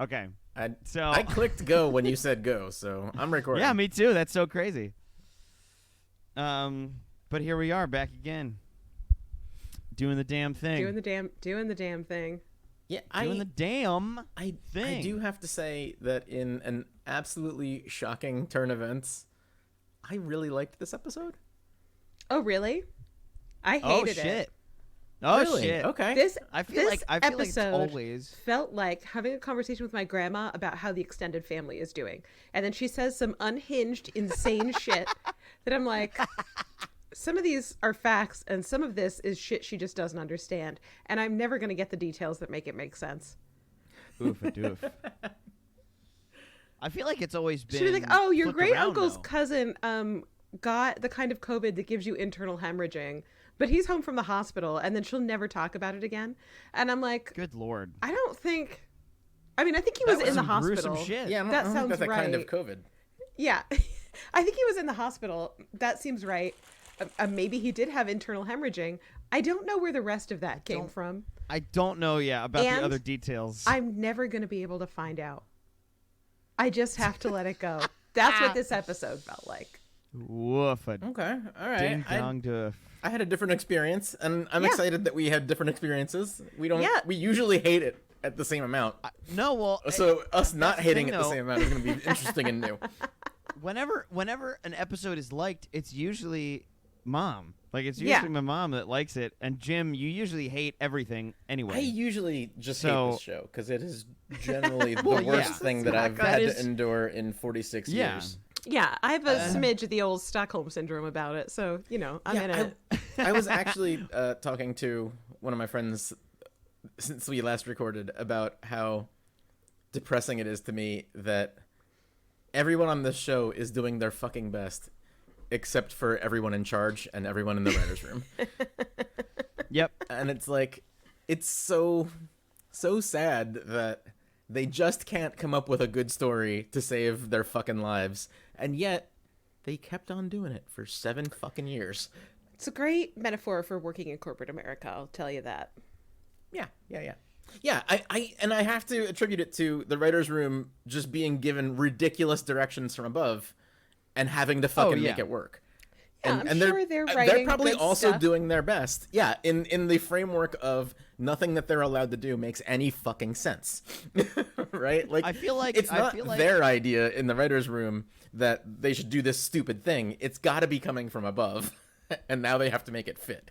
Okay. I clicked go when you said go, so I'm recording. Yeah, me too. That's so crazy. But here we are back again. Doing the damn thing. Doing the damn thing. Yeah, doing the damn thing. I do have to say that in an absolutely shocking turn of events, I really liked this episode. Oh, really? I hated it. Oh really? shit! Okay. I feel like it's always felt like having a conversation with my grandma about how the extended family is doing, and then she says some unhinged, insane shit that I'm like, some of these are facts, and some of this is shit she just doesn't understand, and I'm never gonna get the details that make it make sense. Oof a doof. I feel like it's always been. She'd be like, "Oh, your great uncle's though. cousin got the kind of COVID that gives you internal hemorrhaging." But he's home from the hospital, and then she'll never talk about it again. And I'm like, good Lord. I don't think. I mean, I think he was in the hospital. Shit. Yeah, that sounds got that right. kind of COVID. Yeah, I think he was in the hospital. That seems right. Maybe he did have internal hemorrhaging. I don't know where the rest of that came from. I don't know. Yeah, about And the other details. I'm never going to be able to find out. I just have to let it go. That's what this episode felt like. Woof. Okay, all right. Ding dong doof. I had a different experience, and I'm excited that we had different experiences. We don't. Yeah. We usually hate it at the same amount. No, well. So us not hating thing, it the though. same amount is going to be interesting and new. Whenever an episode is liked, it's usually Mom. Like, it's usually my mom that likes it. And Jim, you usually hate everything anyway. I usually just hate this show because it is generally the Well, worst thing that I've That had is- to endure in 46 years. Yeah, I have a smidge of the old Stockholm syndrome about it, so I'm in it. I was actually talking to one of my friends since we last recorded about how depressing it is to me that everyone on this show is doing their fucking best, except for everyone in charge and everyone in the writers' room. Yep. And it's like, it's so sad that they just can't come up with a good story to save their fucking lives. And yet, they kept on doing it for 7 fucking years. It's a great metaphor for working in corporate America, I'll tell you that. Yeah. Yeah, I have to attribute it to the writer's room just being given ridiculous directions from above and having to fucking make it work. Yeah, And I'm sure they're writing they're probably good also stuff. doing their best. Yeah, in the framework of nothing that they're allowed to do makes any fucking sense. Right? Like, I feel like it's not their idea in the writer's room that they should do this stupid thing. It's got to be coming from above. And now they have to make it fit.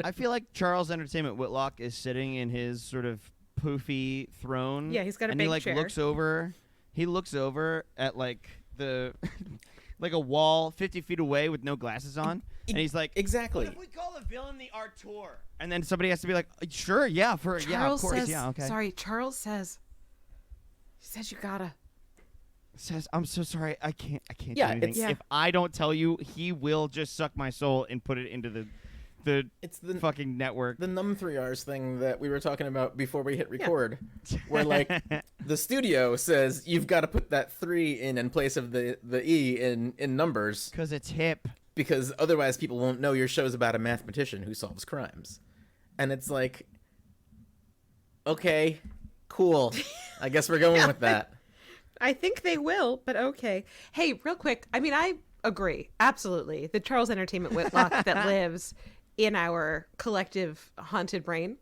I feel like Charles Entertainment Whitlock is sitting in his sort of poofy throne. Yeah, he's got a and big he like chair. He looks over at like the like a wall 50 feet away with no glasses on, and he's like, Exactly. "What if we call the villain the Artur?" And then somebody has to be like, "Sure, yeah, of course, says, yeah, okay." Sorry, Charles says, he says you gotta. Says, "I'm so sorry, I can't do Yeah, anything. it's- If I don't tell you, he will just suck my soul and put it into the It's the fucking network." the num 3Rs thing that we were talking about before we hit record, where like the studio says you've got to put that 3 in place of the E in numbers Because it's hip. because otherwise people won't know your show's about a mathematician who solves crimes. And it's like, okay, cool. I guess we're going with that. I think they will, but okay. Hey, real quick. I mean, I agree. Absolutely. The Charles Entertainment Whitlock that lives in our collective haunted brain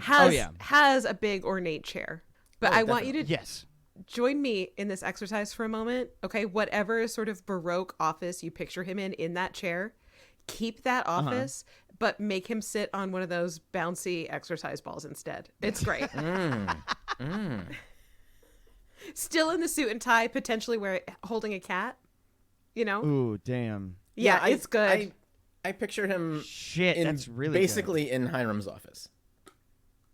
has a big ornate chair. But I want you to Yes. join me in this exercise for a moment. Okay. Whatever sort of Baroque office you picture him in that chair, keep that office, but make him sit on one of those bouncy exercise balls instead. It's great. Still in the suit and tie, potentially holding a cat, Ooh, damn. Yeah, it's good. I picture him Shit, that's really basically in Hiram's office.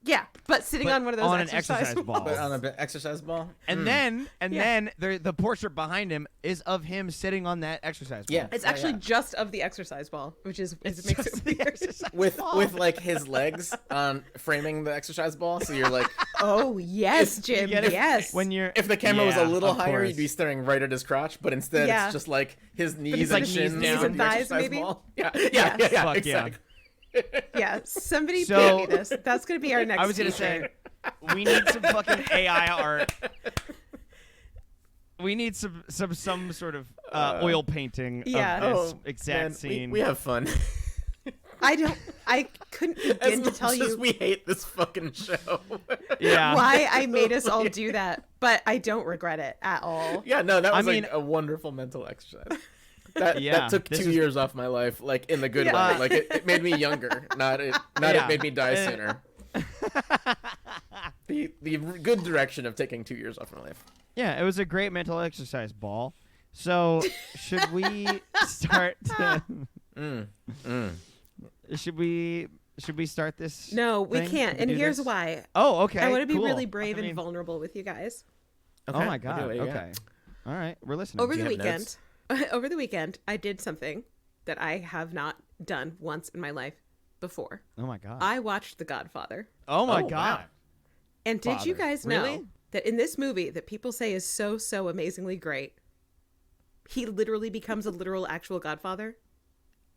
Yeah, but sitting But on one of those on an exercise exercise ball. But on an exercise ball? And then the portrait behind him is of him sitting on that exercise ball. Yeah. It's actually just of the exercise ball, which is it makes it weird. With like his legs on framing the exercise ball, so you're like, Oh yes, Jim. Yes. When you're if the camera was a little of higher, course. you'd be staring right at his crotch, but instead Yeah. it's just like his knees it's and like shins knees down. on and the thighs, exercise maybe? ball. Yeah, Fuck yeah. exactly. Yeah, somebody So- pay me this. That's gonna be our next. I was gonna t-shirt. say We need some fucking AI art. We need some sort of oil painting of this exact scene. We have fun. I couldn't begin to tell you we hate this fucking show. Yeah. why I made us all do that, but I don't regret it at all. Yeah, no, that was a wonderful mental exercise. That took 2 years off my life, like in the good way. Like it made me younger, not it made me die sooner. The good direction of taking 2 years off my life. Yeah, it was a great mental exercise, Ball. So should we start? Should we start this? No, we thing? can't. And here's why. Oh, okay. I want to be cool. really brave and vulnerable with you guys. Okay. Oh my god. Okay. All right, we're listening. Over the weekend, I did something that I have not done once in my life before. Oh my god. I watched The Godfather. Oh my god. Wow. And did you guys know that in this movie that people say is so amazingly great, he literally becomes a literal actual godfather?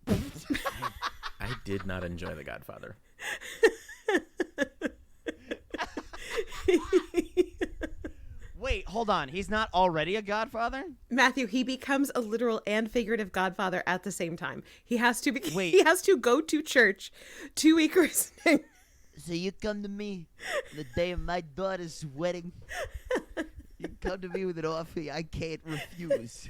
I did not enjoy The Godfather. Wait, hold on. He's not already a godfather? Matthew, he becomes a literal and figurative godfather at the same time. He has to he has to go to church 2 week christening. So you come to me the day of my daughter's wedding. You come to me with an offer I can't refuse.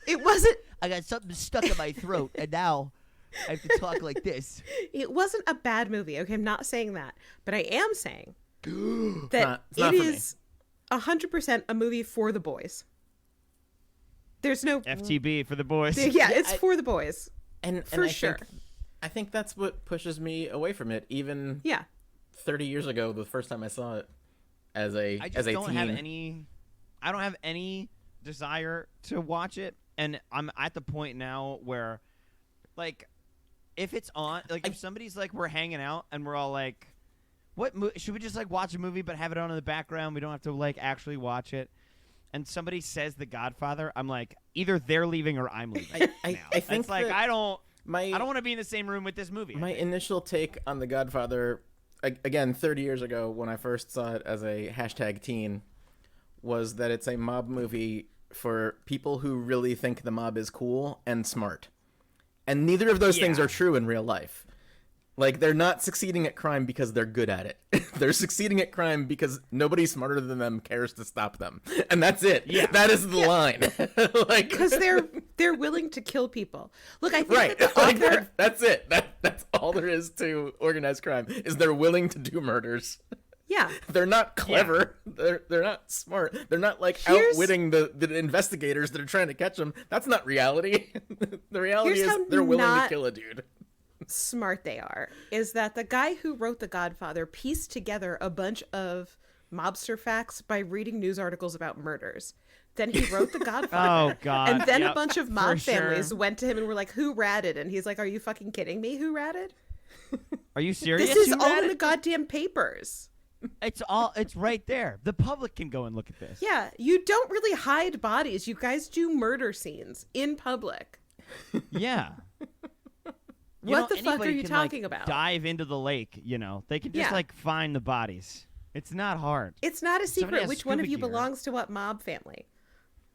It wasn't. I got something stuck in my throat, and now I have to talk like this. It wasn't a bad movie. Okay, I'm not saying that, but I am saying that it is 100% a movie for the boys. There's no FTB for the boys. Yeah, it's for the boys. And for sure. I think that's what pushes me away from it. Even 30 years ago, the first time I saw it as a teen. I don't have any desire to watch it, and I'm at the point now where, like, if it's on, like, if somebody's like, we're hanging out and we're all like, should we just like watch a movie but have it on in the background? We don't have to like actually watch it. And somebody says The Godfather, I'm like, either they're leaving or I'm leaving. I think it's like I don't I don't want to be in the same room with this movie. My initial take on The Godfather, again, 30 years ago when I first saw it as a #teen, was that it's a mob movie for people who really think the mob is cool and smart. And neither of those things are true in real life. Like, they're not succeeding at crime because they're good at it. They're succeeding at crime because nobody smarter than them cares to stop them. And that's it. Yeah. That is the line. Like, because they're willing to kill people. Look, I think that the author... that's it. That's all there is to organized crime, is they're willing to do murders. Yeah. They're not clever. Yeah. They're not smart. They're not like outwitting the investigators that are trying to catch them. That's not reality. The reality is they're willing to kill a dude. Smart they are is that the guy who wrote The Godfather pieced together a bunch of mobster facts by reading news articles about murders. Then he wrote The Godfather. Oh god. And then a bunch of mob families went to him and were like, who ratted? And he's like, are you fucking kidding me? Who ratted? Are you serious? This is all in the goddamn papers. It's right there. The public can go and look at this. Yeah, you don't really hide bodies. You guys do murder scenes in public. Yeah. What the fuck are you talking about? Dive into the lake, They can just like find the bodies. It's not hard. It's not a secret which one of you belongs to what mob family.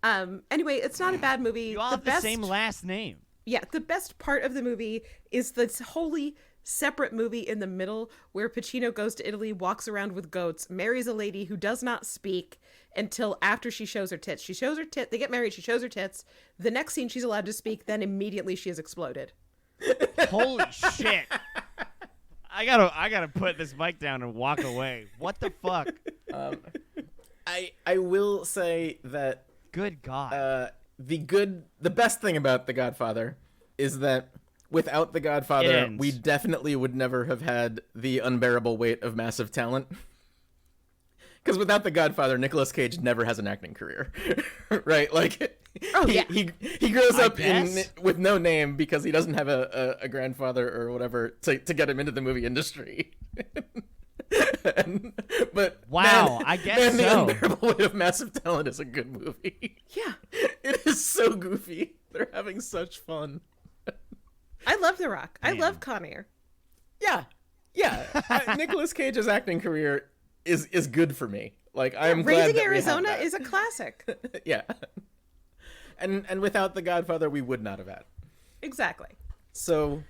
Anyway, it's not a bad movie. You all have the same last name. Yeah, the best part of the movie is this wholly separate movie in the middle where Pacino goes to Italy, walks around with goats, marries a lady who does not speak until after she shows her tits. She shows her tits. They get married. She shows her tits. The next scene, she's allowed to speak. Then immediately she has exploded. Holy shit! I gotta put this mic down and walk away. What the fuck? I will say that. Good God. The best thing about The Godfather is that without The Godfather, we definitely would never have had the unbearable weight of massive talent. Because without The Godfather, Nicolas Cage never has an acting career, right? Like, he grows up with no name because he doesn't have a grandfather or whatever to get him into the movie industry. But wow, I guess The Unbearable Weight of Massive Talent is a good movie. Yeah, it is so goofy. They're having such fun. I love The Rock. I love Con Air. Yeah. Nicolas Cage's acting career is good for me. Like, I am glad Raising that we have Arizona that. is a classic. Yeah. And without The Godfather, we would not have had. Exactly. So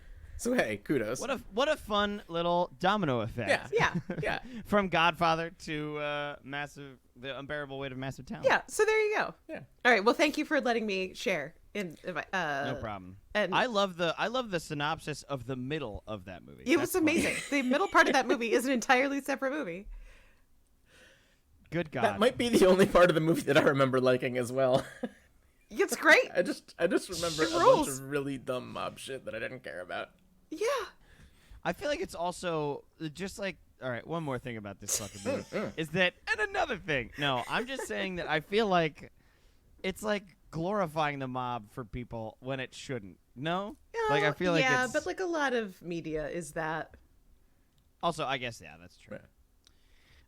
hey, kudos. What a fun little domino effect. Yeah. From Godfather to The Unbearable Weight of Massive Talent. Yeah. So there you go. Yeah. All right. Well, thank you for letting me share. No problem. And I love the synopsis of the middle of that movie. it was amazing. The middle part of that movie is an entirely separate movie. Good God. That might be the only part of the movie that I remember liking as well. It's great. I just remember It a bunch rules. of really dumb mob shit that I didn't care about. Yeah. I feel like it's also just like, all right, one more thing about this fucking movie is that, and another thing. No, I'm just saying that I feel like it's like glorifying the mob for people when it shouldn't. No? Like, I feel like yeah, it's... but like a lot of media is that. Also, I guess, yeah, that's true. Yeah.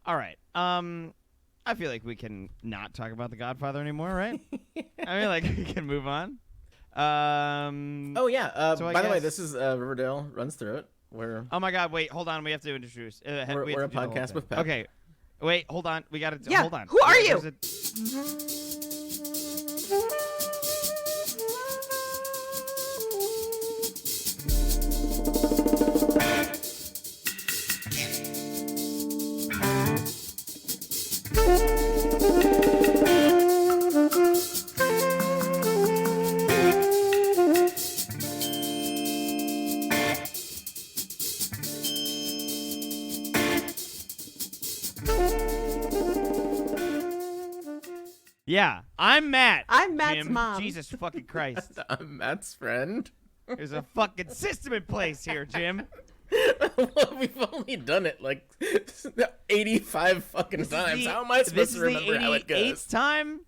All right. I feel like we can not talk about The Godfather anymore, right? I mean, like, we can move on. Oh yeah. So I by the way, guess- this is Riverdale runs through it. Oh my God! Wait, hold on. We have to introduce. We're a podcast with Pep. Okay. Wait, hold on. We got to. Yeah, Hold on. who are you? Yeah, I'm Matt. I'm Matt's Jim. mom. Jesus fucking Christ! I'm Matt's friend. There's a fucking system in place here, Jim. Well, we've only done it like 85 fucking times. How am I supposed to remember how it goes? Time.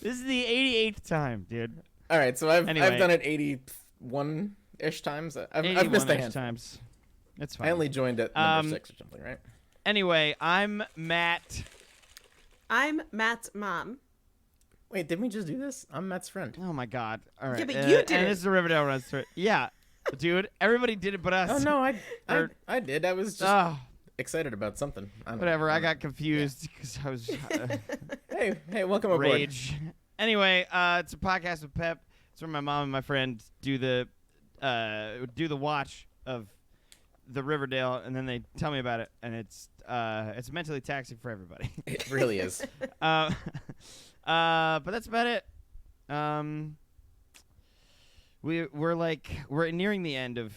This is the 88th time, dude. All right, so I've Anyway. done it 81-ish times. I've missed a 81-ish hand. times. That's fine. I only joined at number 6 or something, right? Anyway, I'm Matt. I'm Matt's mom. Wait, didn't we just do this? I'm Matt's friend. Oh my God! All right. Yeah, but you did and it. this is the Riverdale runs through. Yeah, dude. Everybody did it, but us. Oh no, I Or- did. I was just Oh, excited about something. I don't know. whatever. I got confused because I was Hey, welcome aboard. rage. Anyway, it's a podcast with Pep. It's where my mom and my friend do the watch of the Riverdale, and then they tell me about it, and it's mentally taxing for everybody. It really is. But that's about it. We're nearing the end of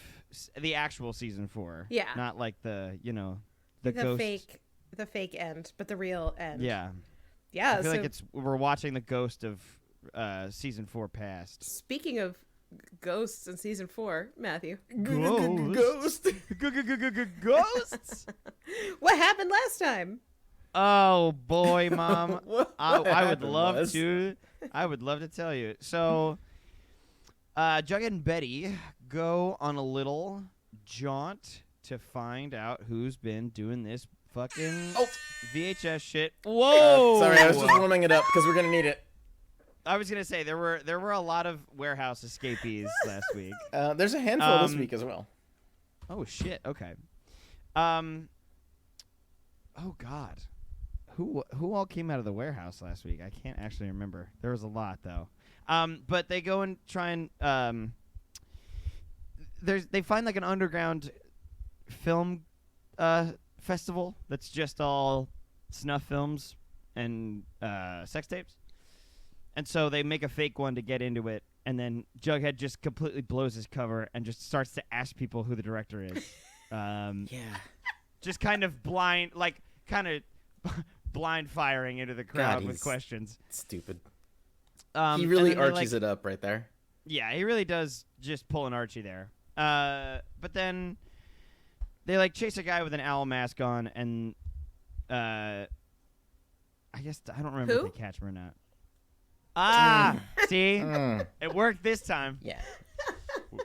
the actual season 4. Yeah. Not like the The ghost. fake end, but the real end. Yeah. Yeah. I feel So like we're watching the ghost of season 4 past. speaking of ghosts in season 4, Matthew, Ghost. Ghosts. what happened last time? Oh boy, Mom. I would happened love was- to. I would love to tell you. So, Jughead and Betty go on a little jaunt to find out who's been doing this fucking Oh. VHS shit. Whoa! Sorry, I was just warming it up because we're gonna need it. I was gonna say there were a lot of warehouse escapees last week. There's a handful this Um, week as well. Oh shit. Okay. Oh God. Who all came out of the warehouse last week? I can't actually remember. There was a lot though. But they go and try and they find like an underground film festival that's just all snuff films and sex tapes. And so they make a fake one to get into it, and then Jughead just completely blows his cover and just starts to ask people who the director is. Yeah. Just kind of blind firing into the crowd God, with he's questions. Stupid. He And really then they, arches it up right there. Yeah, he really does just pull an Archie there. But then they chase a guy with an owl mask on, and I guess I don't remember Who? if they catch him or not. Ah, see, Mm. it worked this time. Yeah.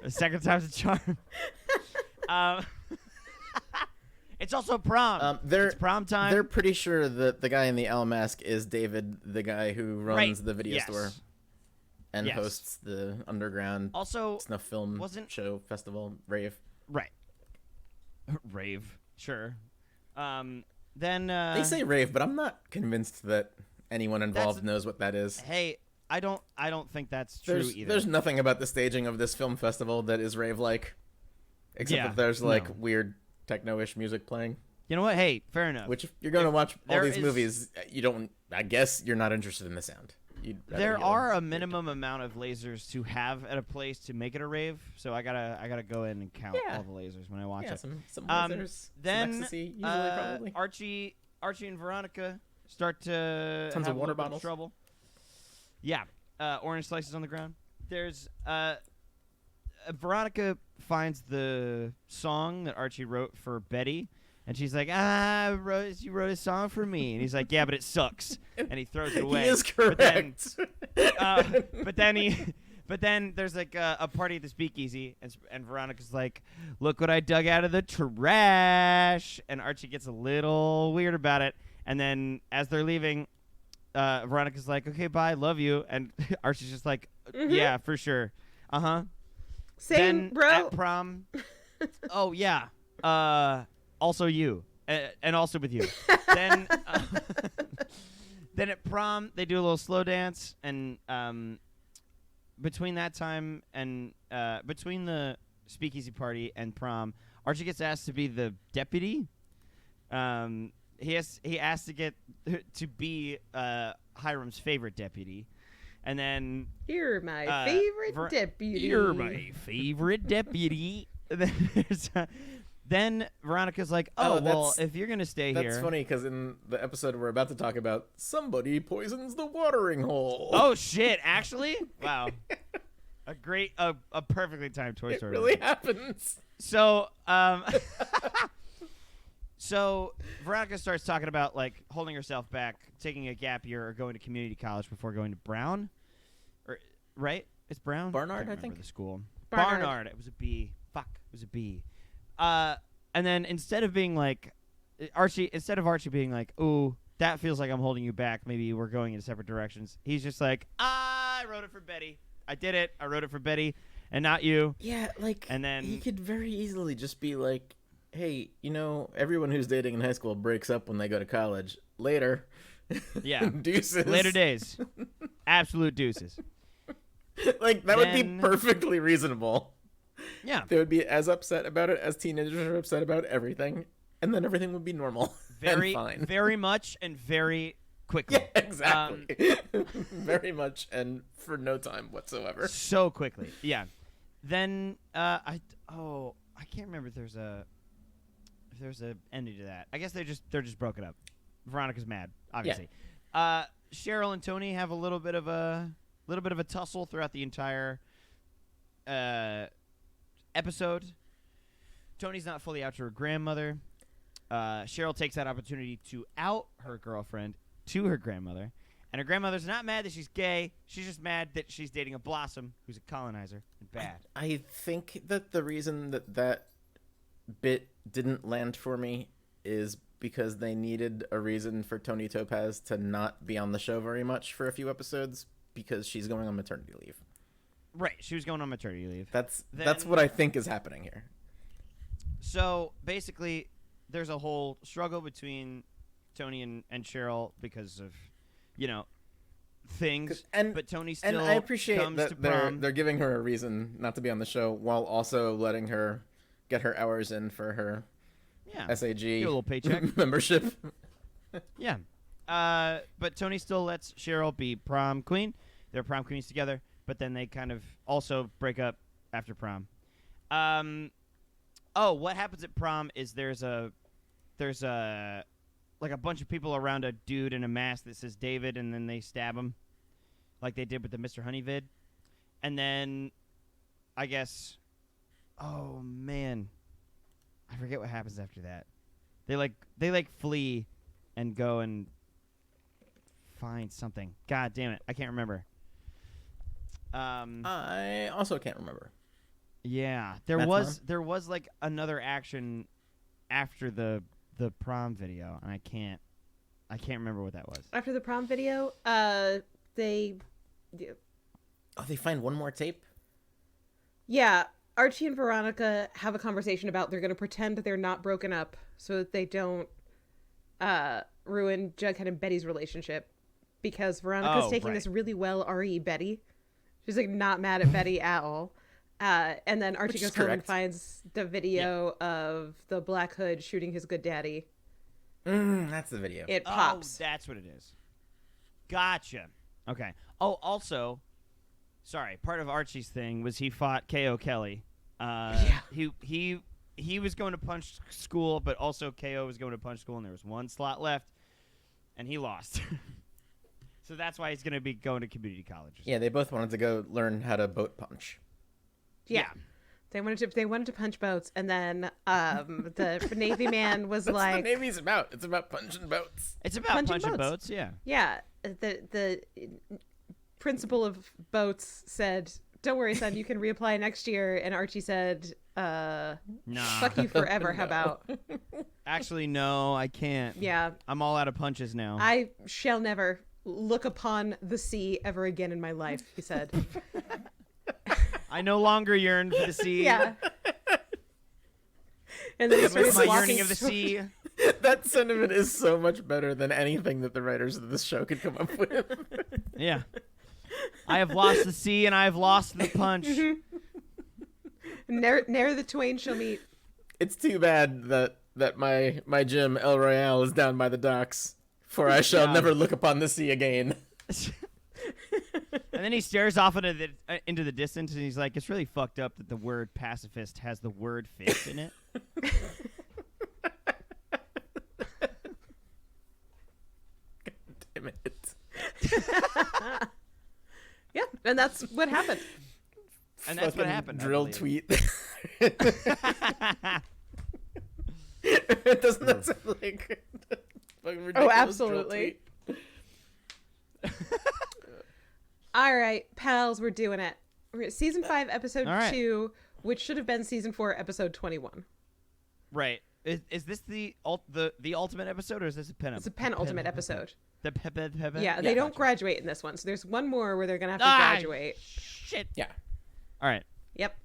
The second time's a charm. It's also prom. They're It's prom time. They're pretty sure that the guy in the owl mask is David, the guy who runs Right. the video Yes. store and Yes. hosts the underground Also, snuff film wasn't- show festival rave. right. Rave, sure. Then They say rave, but I'm not convinced that anyone involved knows what that is. Hey, I don't think that's true either. There's nothing about the staging of this film festival that is rave-like, except that there's weird techno-ish music playing. You know what? Hey, fair enough. Which if you're going to watch all these movies, you don't. I guess you're not interested in the sound. There are a minimum amount of lasers to have at a place to make it a rave, so I gotta go in and count all the lasers when I watch it. Some lasers, then some ecstasy, usually probably. Archie and Veronica start to tons have of water a little bit bottles. Trouble. Yeah, orange slices on the ground. There's Veronica finds the song that Archie wrote for Betty. And she's like, you wrote a song for me. And he's like, yeah, but it sucks. And he throws it away. He is correct. But then there's like a party at the speakeasy. And Veronica's like, look what I dug out of the trash. And Archie gets a little weird about it. And then as they're leaving, Veronica's like, okay, bye, love you. And Archie's just like, yeah, for sure. Uh-huh. Same, then bro. At prom. Oh, yeah. Also you, and also with you. Then at prom, they do a little slow dance, and between that time and between the speakeasy party and prom, Archie gets asked to be the deputy. He asked to get to be Hiram's favorite deputy, and then you're my favorite deputy. You're my favorite deputy. Then Veronica's like, well, if you're going to stay here... That's funny, because in the episode we're about to talk about, somebody poisons the watering hole. Oh, shit, actually? Wow. A perfectly timed Toy Story. It really happens. So, so Veronica starts talking about, like, holding herself back, taking a gap year, or going to community college before going to Brown. Right? It's Brown? Barnard, I think. The school. Barnard. It was a B. Fuck, it was a B. And then instead of being like Archie being like, "Ooh, that feels like I'm holding you back. Maybe we're going in separate directions." He's just like, "I wrote it for Betty. I did it. I wrote it for Betty, and not you." Yeah, like, and then he could very easily just be like, "Hey, everyone who's dating in high school breaks up when they go to college. Later." Yeah. Deuces. Later days. Absolute deuces. Like, that would be perfectly reasonable. Yeah. They would be as upset about it as teenagers are upset about everything, and then everything would be normal and fine. Very much and very quickly. Yeah, exactly. Very much and for no time whatsoever. So quickly. Yeah. Then I can't remember if there's a ending to that. I guess they're just broken up. Veronica's mad, obviously. Yeah. Cheryl and Tony have a little bit of a tussle throughout the entire episode. Tony's not fully out to her grandmother. Cheryl takes that opportunity to out her girlfriend to her grandmother. And her grandmother's not mad that she's gay. She's just mad that she's dating a Blossom who's a colonizer and bad. I think that the reason that bit didn't land for me is because they needed a reason for Tony Topaz to not be on the show very much for a few episodes because she's going on maternity leave. Right, she was going on maternity leave. That's what I think is happening here. So basically, there's a whole struggle between Tony and Cheryl because of, things. But Tony still and I appreciate comes that to prom. they're giving her a reason not to be on the show while also letting her get her hours in for her SAG get a little paycheck membership. Yeah. But Tony still lets Cheryl be prom queen. They're prom queens together. But then they kind of also break up after prom. What happens at prom is there's a like a bunch of people around a dude in a mask that says David, and then they stab him, like they did with the Mr. Honey vid. And then, I guess, oh man, I forget what happens after that. They flee and go and find something. God damn it, I can't remember. I also can't remember. Yeah, there was like another action after the prom video, and I can't remember what that was. After the prom video, they find one more tape? Yeah, Archie and Veronica have a conversation about they're going to pretend they're not broken up so that they don't ruin Jughead and Betty's relationship, because Veronica's taking this really well re Betty. She's like not mad at Betty at all. And then Archie goes home and finds the video of the Black Hood shooting his good daddy. That's the video. It pops. Oh, that's what it is. Gotcha. Okay. Oh, also, sorry, part of Archie's thing was he fought K.O. Kelly. He was going to punch school, but also K.O. was going to punch school, and there was one slot left, and he lost. So that's why he's going to be going to community college. Yeah, they both wanted to go learn how to boat punch. Yeah. They wanted to punch boats, and then the Navy man was That's like, what the Navy's about. It's about punching boats. It's about punching boats, yeah. Yeah. The principal of boats said, "Don't worry, son, you can reapply next year." And Archie said, Nah. "Fuck you forever, how about?" Actually, no, I can't. Yeah. I'm all out of punches now. "I shall never look upon the sea ever again in my life," he said. I no longer yearn for the sea. Yeah. And then he started My walking yearning of the sea. That sentiment is so much better than anything that the writers of this show could come up with. Yeah. I have lost the sea and I have lost the punch. Ne'er the twain shall meet. It's too bad that my gym El Royale is down by the docks, for I shall never look upon the sea again. And then he stares off into the distance, and he's like, "It's really fucked up that the word pacifist has the word fish in it." God damn it. Yeah, and that's what happened. And that's what happened. Drill tweet. Doesn't that sound like a fucking ridiculous absolutely. drill tweet? All right, pals, we're doing it. We're at season 5, episode 2, which should have been season 4, episode 21. Right. Is this the ultimate episode, or is this a penultimate? It's a penultimate episode. Yeah, they don't graduate in this one, so there's one more where they're gonna have to graduate. Shit. Yeah. All right. Yep.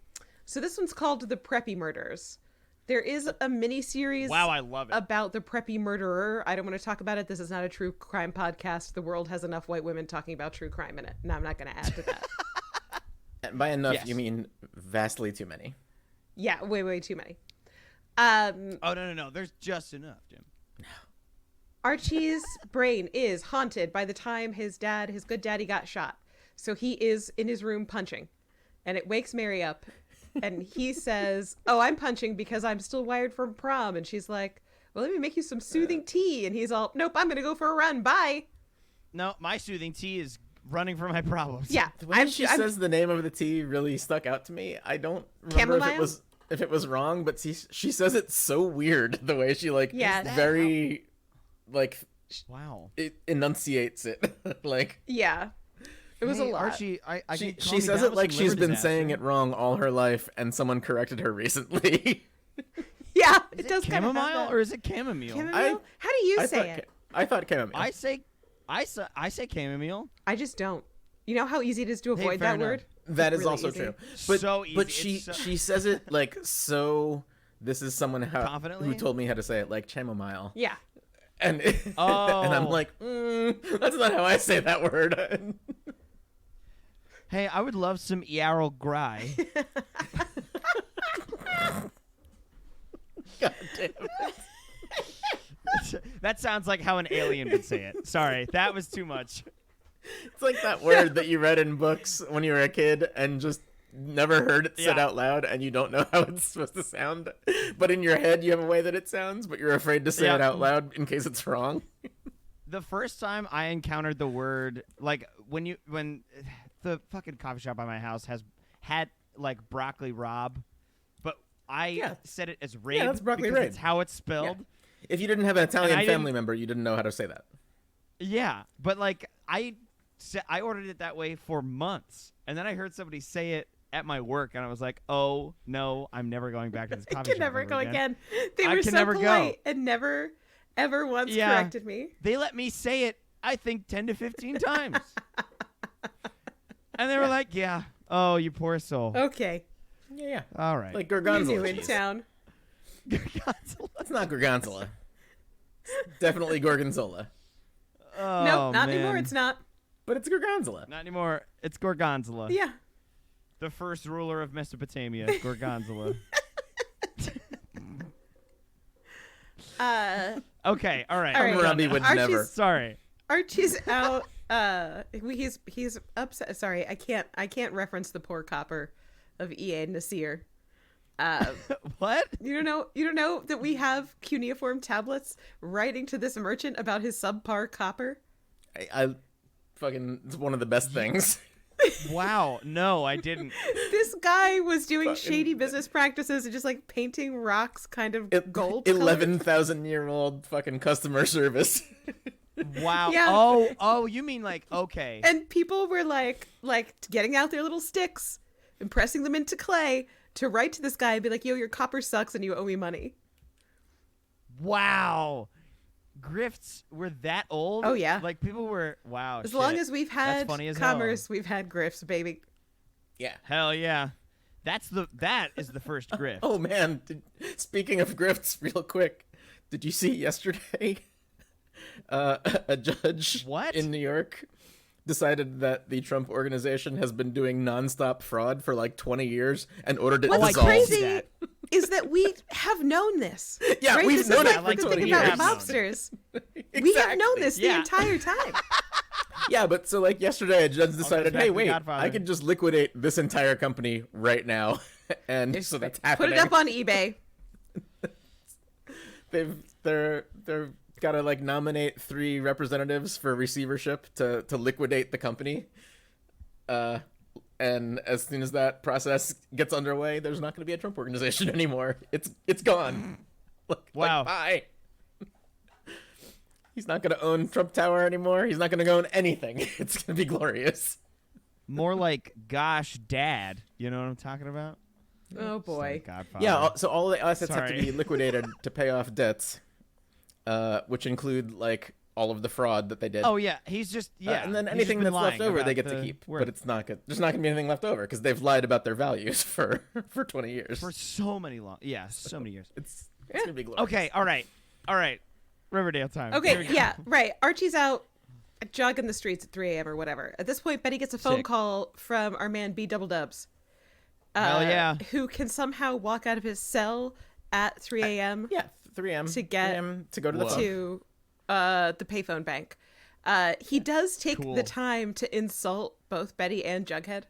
So this one's called The Preppy Murders. There is a mini-series Wow, I love it. about the preppy murderer. I don't want to talk about it. This is not a true crime podcast. The world has enough white women talking about true crime in it. No, I'm not going to add to that. And by enough, Yes. you mean vastly too many. Yeah, way too many. Oh, no. There's just enough, Jim. Archie's brain is haunted by the time his good daddy got shot. So he is in his room punching. And it wakes Mary up. And he says, "Oh, I'm punching because I'm still wired from prom." And she's like, "Well, let me make you some soothing tea." And he's all, "Nope, I'm going to go for a run. Bye." No, my soothing tea is running from my problems. Yeah. The way she says the name of the tea really stuck out to me. I don't remember if it was wrong, but she says it so weird the way she very Wow. it enunciates it like Yeah. It was a lot. Archie, she says it like she's been saying it wrong all her life, and someone corrected her recently. Yeah, Is it does kind of chamomile or is it chamomile? Chamomile? How do you say it? I thought chamomile. I say chamomile. I just don't. You know how easy it is to avoid fair that enough. word? That is really also easy. true. But, So easy. but It's she says it like so. This is someone Confidently? who told me how to say it, like chamomile. Yeah. And and I'm like, that's not how I say that word. Hey, I would love some Yarrow Gry. God damn it. That sounds like how an alien would say it. Sorry, that was too much. It's like that word that you read in books when you were a kid and just never heard it said out loud, and you don't know how it's supposed to sound. But in your head, you have a way that it sounds, but you're afraid to say it out loud in case it's wrong. The first time I encountered the word, like when the fucking coffee shop by my house had like broccoli rabe, but I said it as rabe. Yeah, that's broccoli because rabe. it's how it's spelled. Yeah. If you didn't have an Italian I family member, you didn't know how to say that. Yeah, but like I ordered it that way for months, and then I heard somebody say it at my work, and I was like, "Oh no, I'm never going back to this coffee shop." I can never go again. They I were can so never polite go. and never, ever once corrected me. They let me say it, I think, 10 to 15 times, and they were like, "Yeah, oh, you poor soul." Okay, Yeah. All right. Like New gorgonzola in cheese. town. Gorgonzola. It's not gorgonzola. It's definitely gorgonzola. Oh, Nope, not anymore. man. It's not. But it's gorgonzola. Not anymore. It's Gorgonzola. Yeah. The first ruler of Mesopotamia, Gorgonzola. Okay, all right. All right. Hammurabi would Archie's- never. Sorry. Archie's out. He's upset. Sorry, I can't reference the poor copper of EA Nasir. What? You don't know that we have cuneiform tablets writing to this merchant about his subpar copper. I fucking. It's one of the best things. Wow. No, I didn't. This guy was doing Fucking- shady business practices and just like painting rocks kind of gold. colored. 11,000-year-old fucking customer service. Wow. Yeah. Oh, you mean like, okay. And people were like getting out their little sticks and pressing them into clay to write to this guy and be like, "Yo, your copper sucks and you owe me money." Wow. Grifts were that old? Oh, yeah. Like people were, wow. As shit. long as we've That's had funny as commerce, we've had grifts, baby. Yeah. Hell yeah. That is the first grift. Oh man. Speaking of grifts, real quick, did you see yesterday? A judge What? in New York decided that the Trump organization has been doing nonstop fraud for like 20 years and ordered it What's dissolved. crazy that. is that we have known this. Yeah, right? we've this known is it like for the 20 thing about years. mobsters. We have known this the Yeah. entire time. Yeah, but so like yesterday, a judge decided, back hey, to wait, Godfather. I could just liquidate this entire company right now, and so that's happening. Put it up on eBay. They're got to like nominate 3 representatives for receivership to liquidate the company. And as soon as that process gets underway, there's not going to be a Trump organization anymore. It's gone. Wow. Bye. He's not going to own Trump Tower anymore. He's not going to own anything. It's going to be glorious. More like, gosh, dad. You know what I'm talking about? Oh boy. Godfather. Yeah, so all the assets have to Sorry. be liquidated to pay off debts, which include like all of the fraud that they did. Oh yeah, he's just And then he's anything just been that's left lying over, they about get to the keep. work. But it's not good. There's not gonna be anything left over because they've lied about their values for 20 years. for so many so many years. It's gonna be glorious. Okay, all right. Riverdale time. Here Okay, we go. yeah, right. Archie's out jogging the streets at 3 a.m. or whatever. At this point, Betty gets a phone Sick. call from our man B Double Dubs. Hell yeah. Who can somehow walk out of his cell at 3 a.m. Yeah, 3 a.m. To get 3 a.m. to go to the phone. to the payphone bank. He does take Cool. the time to insult both Betty and Jughead.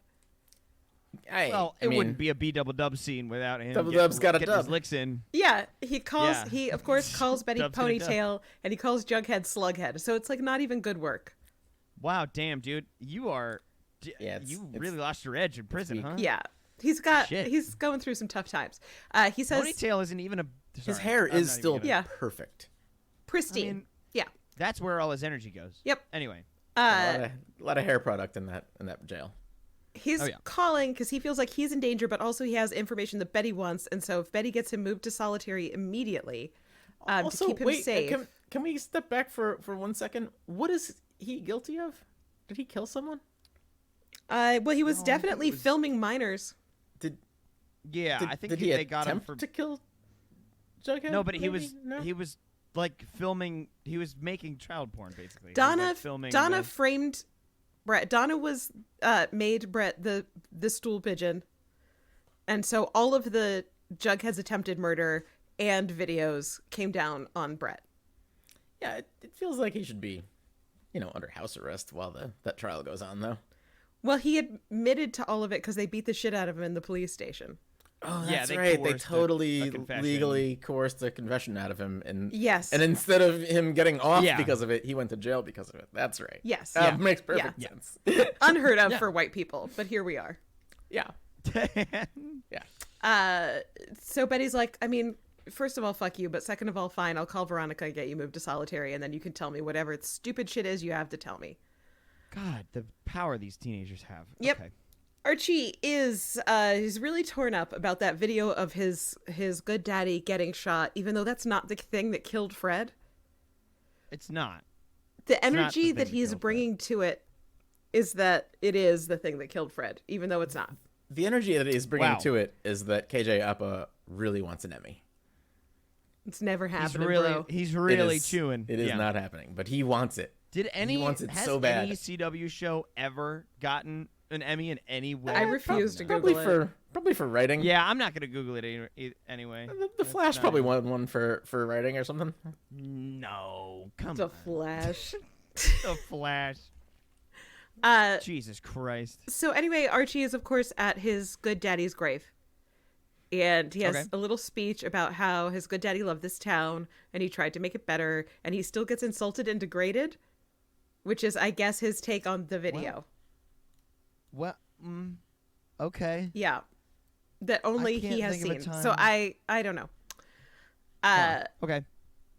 Well, it wouldn't be a B double dub scene without him. Double Dub's got a getting his dub. licks in. Yeah, he calls. Yeah. He of course calls Betty Dub's gonna dub. Ponytail, and he calls Jughead Slughead. So it's like not even good work. Wow, damn, dude, you are. Yeah, you it's- really lost your edge in prison, weak. huh? Yeah, Shit. he's going through some tough times. He says Ponytail isn't even a. His sorry, hair I'm is not even still gonna- Yeah. perfect. pristine. I mean- Yeah. That's where all his energy goes. Yep. Anyway. A lot of hair product in that jail. He's Oh, yeah. calling because he feels like he's in danger, but also he has information that Betty wants, and so if Betty gets him moved to solitary immediately, to keep him safe. Can we step back for 1 second? What is he guilty of? Did he kill someone? Well, he was No, I think definitely it was- filming minors. Yeah, Did, I think did he they got him attempt for. to kill Jughead? No, but he maybe? was No? he was like filming. He was making child porn basically. He was, Donna like, filming. Donna the- framed Brett. Donna was made Brett the stool pigeon, and so all of the Jughead's attempted murder and videos came down on Brett. Yeah, it feels like he should be, under house arrest while that trial goes on, though. Well, he admitted to all of it because they beat the shit out of him in the police station. Oh, Yeah, that's they right. They coerced a totally confession. legally coerced a confession out of him, and Yes. and instead of him getting off Yeah. because of it, he went to jail because of it. That's right. Yes. That Yeah. makes perfect Yeah. sense. Unheard of Yeah. for white people, but here we are. Yeah, yeah. So Betty's like, I mean, first of all, fuck you, but second of all, fine, I'll call Veronica and get you moved to solitary, and then you can tell me whatever stupid shit is you have to tell me. God, the power these teenagers have. Yep. Okay. Archie is he's really torn up about that video of his good daddy getting shot, even though that's not the thing that killed Fred. It's not. The not the energy thing that that he's killed bringing to it is that it is the thing that killed Fred, even though it's not. The energy that he's bringing Wow. to it is that KJ Apa really wants an Emmy. It's never happening, He's It really is- chewing. It is Yeah. not happening, but he wants it. He wants it has so bad. any CW show ever gotten an Emmy in any way? I refuse to Probably Google it. probably for writing. Yeah, I'm not gonna Google it anyway. The That's Flash not probably even- won one for writing or something. No, come The on. Flash. The Flash. Jesus Christ. So anyway, Archie is of course at his good daddy's grave. And he has Okay. a little speech about how his good daddy loved this town and he tried to make it better, and he still gets insulted and degraded, which is, I guess, his take on the video. What? Okay. Yeah. That only can't he has think of a seen. time. So I don't know. Okay.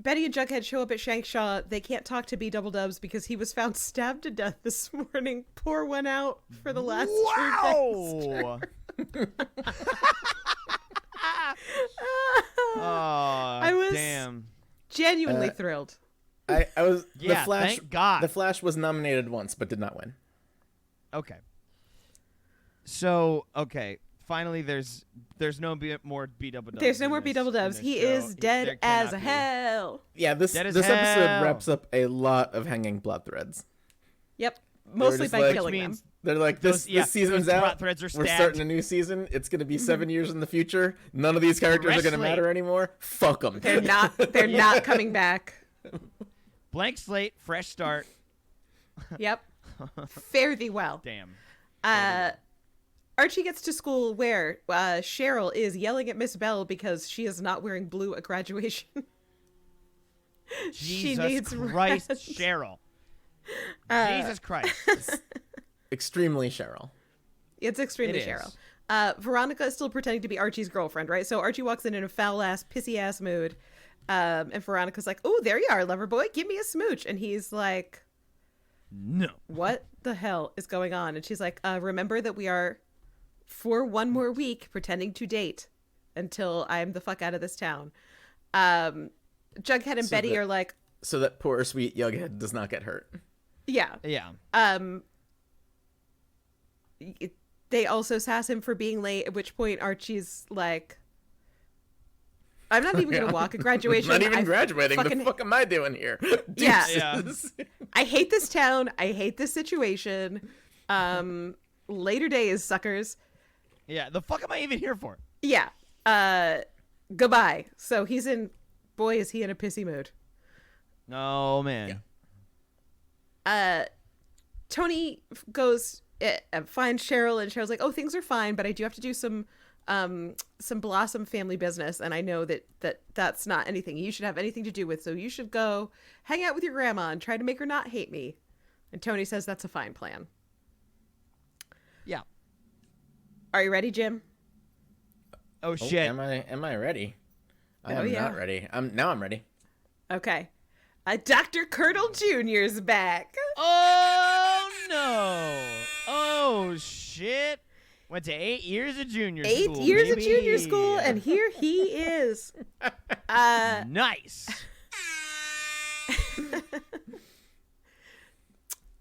Betty and Jughead show up at Shankshaw. They can't talk to B Double Dubs because he was found stabbed to death this morning. Pour one out for the last Wow. Oh, I was- damn. Genuinely thrilled. I was Yeah, the Flash. thank God. The Flash was nominated once but did not win. Okay. So, finally there's no more B Double Dubs. There's no in more B this- Double in Dubs. this He show. is There dead as cannot be. hell. Yeah, this Dead as episode hell. wraps up a lot of hanging plot threads. Yep. Mostly just by like- killing Which them. means They're like, Those- this season's those plot out. threads are We're stabbed. starting a new season. It's going to be 7 years in the future. None of these characters are going to Fresh matter slate. anymore. Fuck them. They're not coming back. blank slate, fresh start. Yep. Fare thee well. Damn. Archie gets to school where Cheryl is yelling at Miss Bell because she is not wearing blue at graduation. She Jesus needs Christ, rest. Cheryl. Jesus Christ. Extremely Cheryl. It's extremely It is. Cheryl. Veronica is still pretending to be Archie's girlfriend, right? So Archie walks in a foul-ass, pissy-ass mood. And Veronica's like, "Oh, there you are, lover boy. Give me a smooch." And he's like, No. "What the hell is going on?" And she's like, "Remember that we are, for one more week, pretending to date until I'm the fuck out of this town." Jughead and So Betty that- are like, So that poor sweet Jughead does not get hurt. "Yeah." Yeah. They also sass him for being late, at which point Archie's like, "I'm not even going to walk at graduation. Not even I graduating. fucking- The fuck am I doing here? Yeah. Deuces. I hate this town. I hate this situation. Later days, suckers." Yeah. The fuck am I even here for? Yeah. Goodbye. So boy, is he in a pissy mood. Oh, man. Tony goes and finds Cheryl, and Cheryl's like, "Oh, things are fine, but I do have to do some Blossom family business, and I know that's not anything you should have anything to do with, so you should go hang out with your grandma and try to make her not hate me." And Tony says that's a fine plan. Yeah. Are you ready, Jim? Oh, Oh, shit. am I ready? I Oh, am yeah. not ready. Now I'm ready. Okay. Dr. Curdle Jr.'s back. Oh, no. Oh, shit. Went to 8 years of junior school. 8 years of baby. junior school, and here he is. Nice.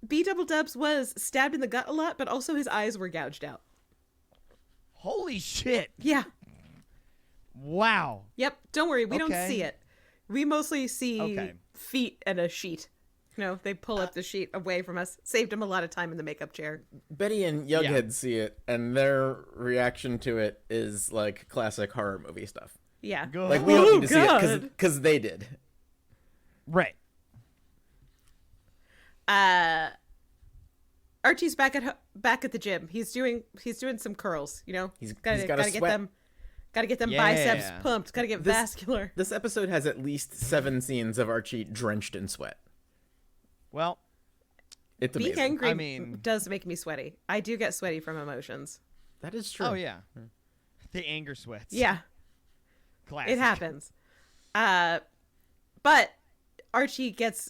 B Double Dubs was stabbed in the gut a lot, but also his eyes were gouged out. Holy shit. Yeah. Wow. Yep. Don't worry. We don't Okay. see it. We mostly see Okay. feet and a sheet. You know, they pull up the sheet away from us. Saved him a lot of time in the makeup chair. Betty and Jughead see it, and their reaction to it is like classic horror movie stuff. Yeah. Go. Like we don't Oh, need to see it God. because they did. Right. Archie's back at the gym. He's doing some curls. You know, He's gotta gotta get sweat. them. Gotta get them Yeah. biceps pumped. Gotta get vascular. This episode has at least 7 scenes of Archie drenched in sweat. Well, It's Being amazing. angry I mean- does make me sweaty. I do get sweaty from emotions. That is true. oh, yeah. The anger sweats. Yeah. Classic. It happens. But Archie gets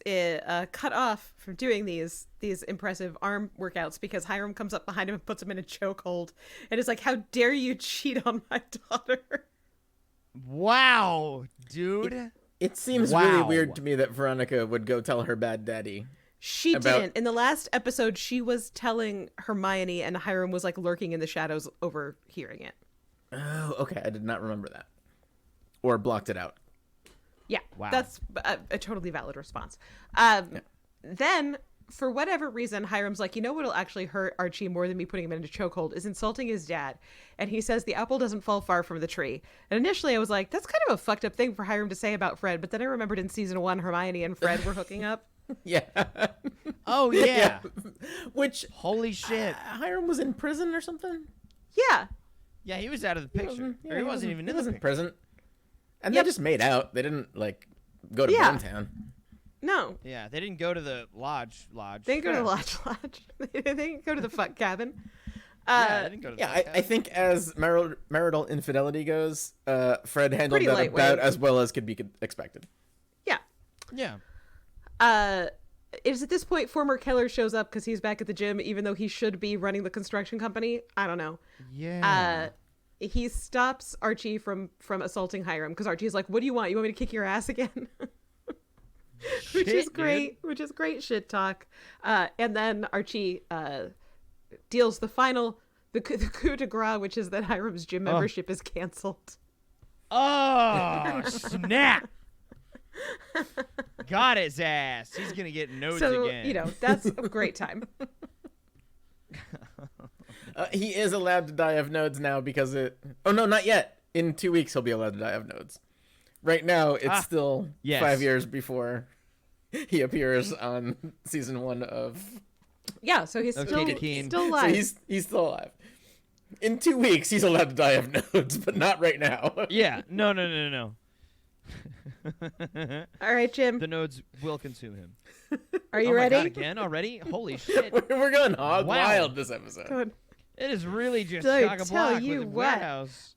cut off from doing these impressive arm workouts because Hiram comes up behind him and puts him in a chokehold and is like, "How dare you cheat on my daughter?" Wow, dude. It seems really Wow. weird to me that Veronica would go tell her bad daddy. She About- didn't. In the last episode, she was telling Hermione, and Hiram was like lurking in the shadows, overhearing it. Oh, okay. I did not remember that, or blocked it out. Yeah, Wow. that's a totally valid response. Then, for whatever reason, Hiram's like, you know what'll actually hurt Archie more than me putting him in a chokehold is insulting his dad. And he says the apple doesn't fall far from the tree. And initially I was like, that's kind of a fucked up thing for Hiram to say about Fred. But then I remembered in season 1, Hermione and Fred were hooking up. Yeah. Oh yeah. Which Holy shit. Hiram was in prison or something. Yeah. Yeah, he was out of the picture. Yeah, Or he wasn't even in the wasn't picture. present. And Yep. they just made out. They didn't like go to Yeah. Boomtown. No. Yeah, they didn't go to the lodge. They didn't go to the lodge. They didn't go to the fuck cabin. Yeah, they didn't go to the Yeah, I think as marital infidelity goes, Fred handled Pretty that lightweight. about as well as could be expected. Yeah. Yeah. It is at this point former Keller shows up because he's back at the gym, even though he should be running the construction company. I don't know. Yeah. He stops Archie from assaulting Hiram because Archie's like, what do you want? You want me to kick your ass again? Which is Shit, great. Which is great shit talk. And then Archie deals the coup de grace, which is that Hiram's gym membership is canceled. Oh, snap. Got his ass. He's going to get nodes So, again. you know, that's a great time. He is allowed to die of nodes now because it... Oh, no, not yet. In 2 weeks, he'll be allowed to die of nodes. Right now, it's still yes. 5 years before he appears on season 1 of... Yeah, so he's Okay, still Keen. still So alive. he's still alive. In 2 weeks, he's allowed to die of nodes, but not right now. Yeah. No. All right, Jim. The nodes will consume him. Are you oh ready? My God, again already? Holy shit. We're going hog Wow. wild this episode. Good. It is really just Dude, chock a tell block you with what. Warehouse.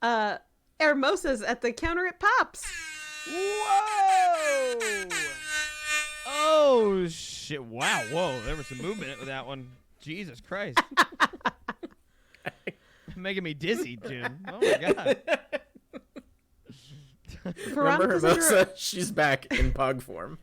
Hermosa's at the counter at Pops. Whoa! Oh shit! Wow! Whoa! There was some movement with that one. Jesus Christ! Making me dizzy, Jim. Oh my God! Remember Veronica's under Hermosa? She's back in pog form.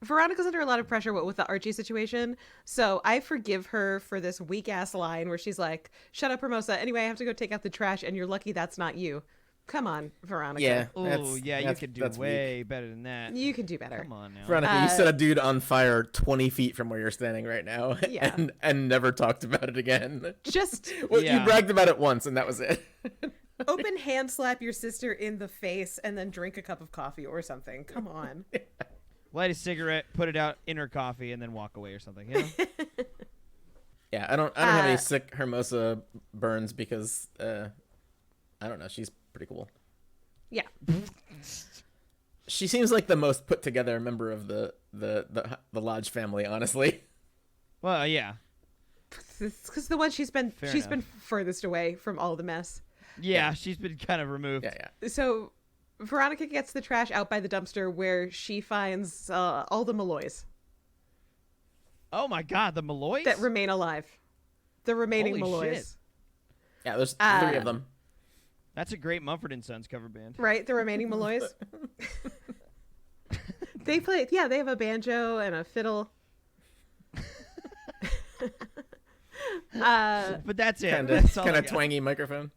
Veronica's under a lot of pressure with the Archie situation, so I forgive her for this weak ass line where she's like, "Shut up, Hermosa. Anyway, I have to go take out the trash, and you're lucky that's not you." Come on, Veronica. Yeah. Oh yeah, you that's- could do that's way weak. better than that. You can do better. Come on now. Veronica, you set a dude on fire 20 feet from where you're standing right now, Yeah. and never talked about it again. Just Well, Yeah. you bragged about it once, and that was it. open hand slap your sister in the face and then drink a cup of coffee or something. Come on. Light a cigarette, put it out in her coffee, and then walk away or something. You know? Yeah, I don't have any sick Hermosa burns because I don't know, she's pretty cool. Yeah. She seems like the most put together member of the Lodge family, honestly. Well, yeah. It's because the one she's been Fair been enough. furthest away from all the mess. Yeah, she's been kind of removed. Yeah. So Veronica gets the trash out by the dumpster where she finds all the Malloys Oh my God, the Malloys? that remain alive. The remaining Holy Malloys. shit. Yeah, there's 3 of them. That's a great Mumford and Sons cover band. Right? The remaining Malloys. They play, yeah, they have a banjo and a fiddle. But that's it. Kind That's all of I got. twangy microphone.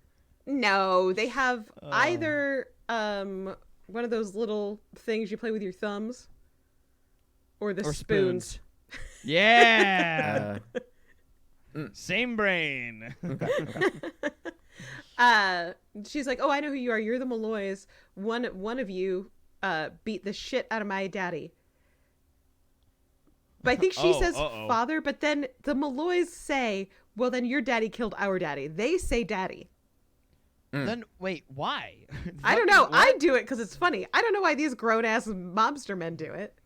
No, they have Oh. either one of those little things you play with your thumbs or the Or spoons. Yeah. Uh, Same brain. She's like, "Oh, I know who you are. You're the Malloys. One of you beat the shit out of my daddy." But I think she Oh, says uh-oh. father, but then the Malloys say, "Well, then your daddy killed our daddy." They say daddy. Then wait, why? I don't know. What? I do it because it's funny. I don't know why these grown ass mobster men do it.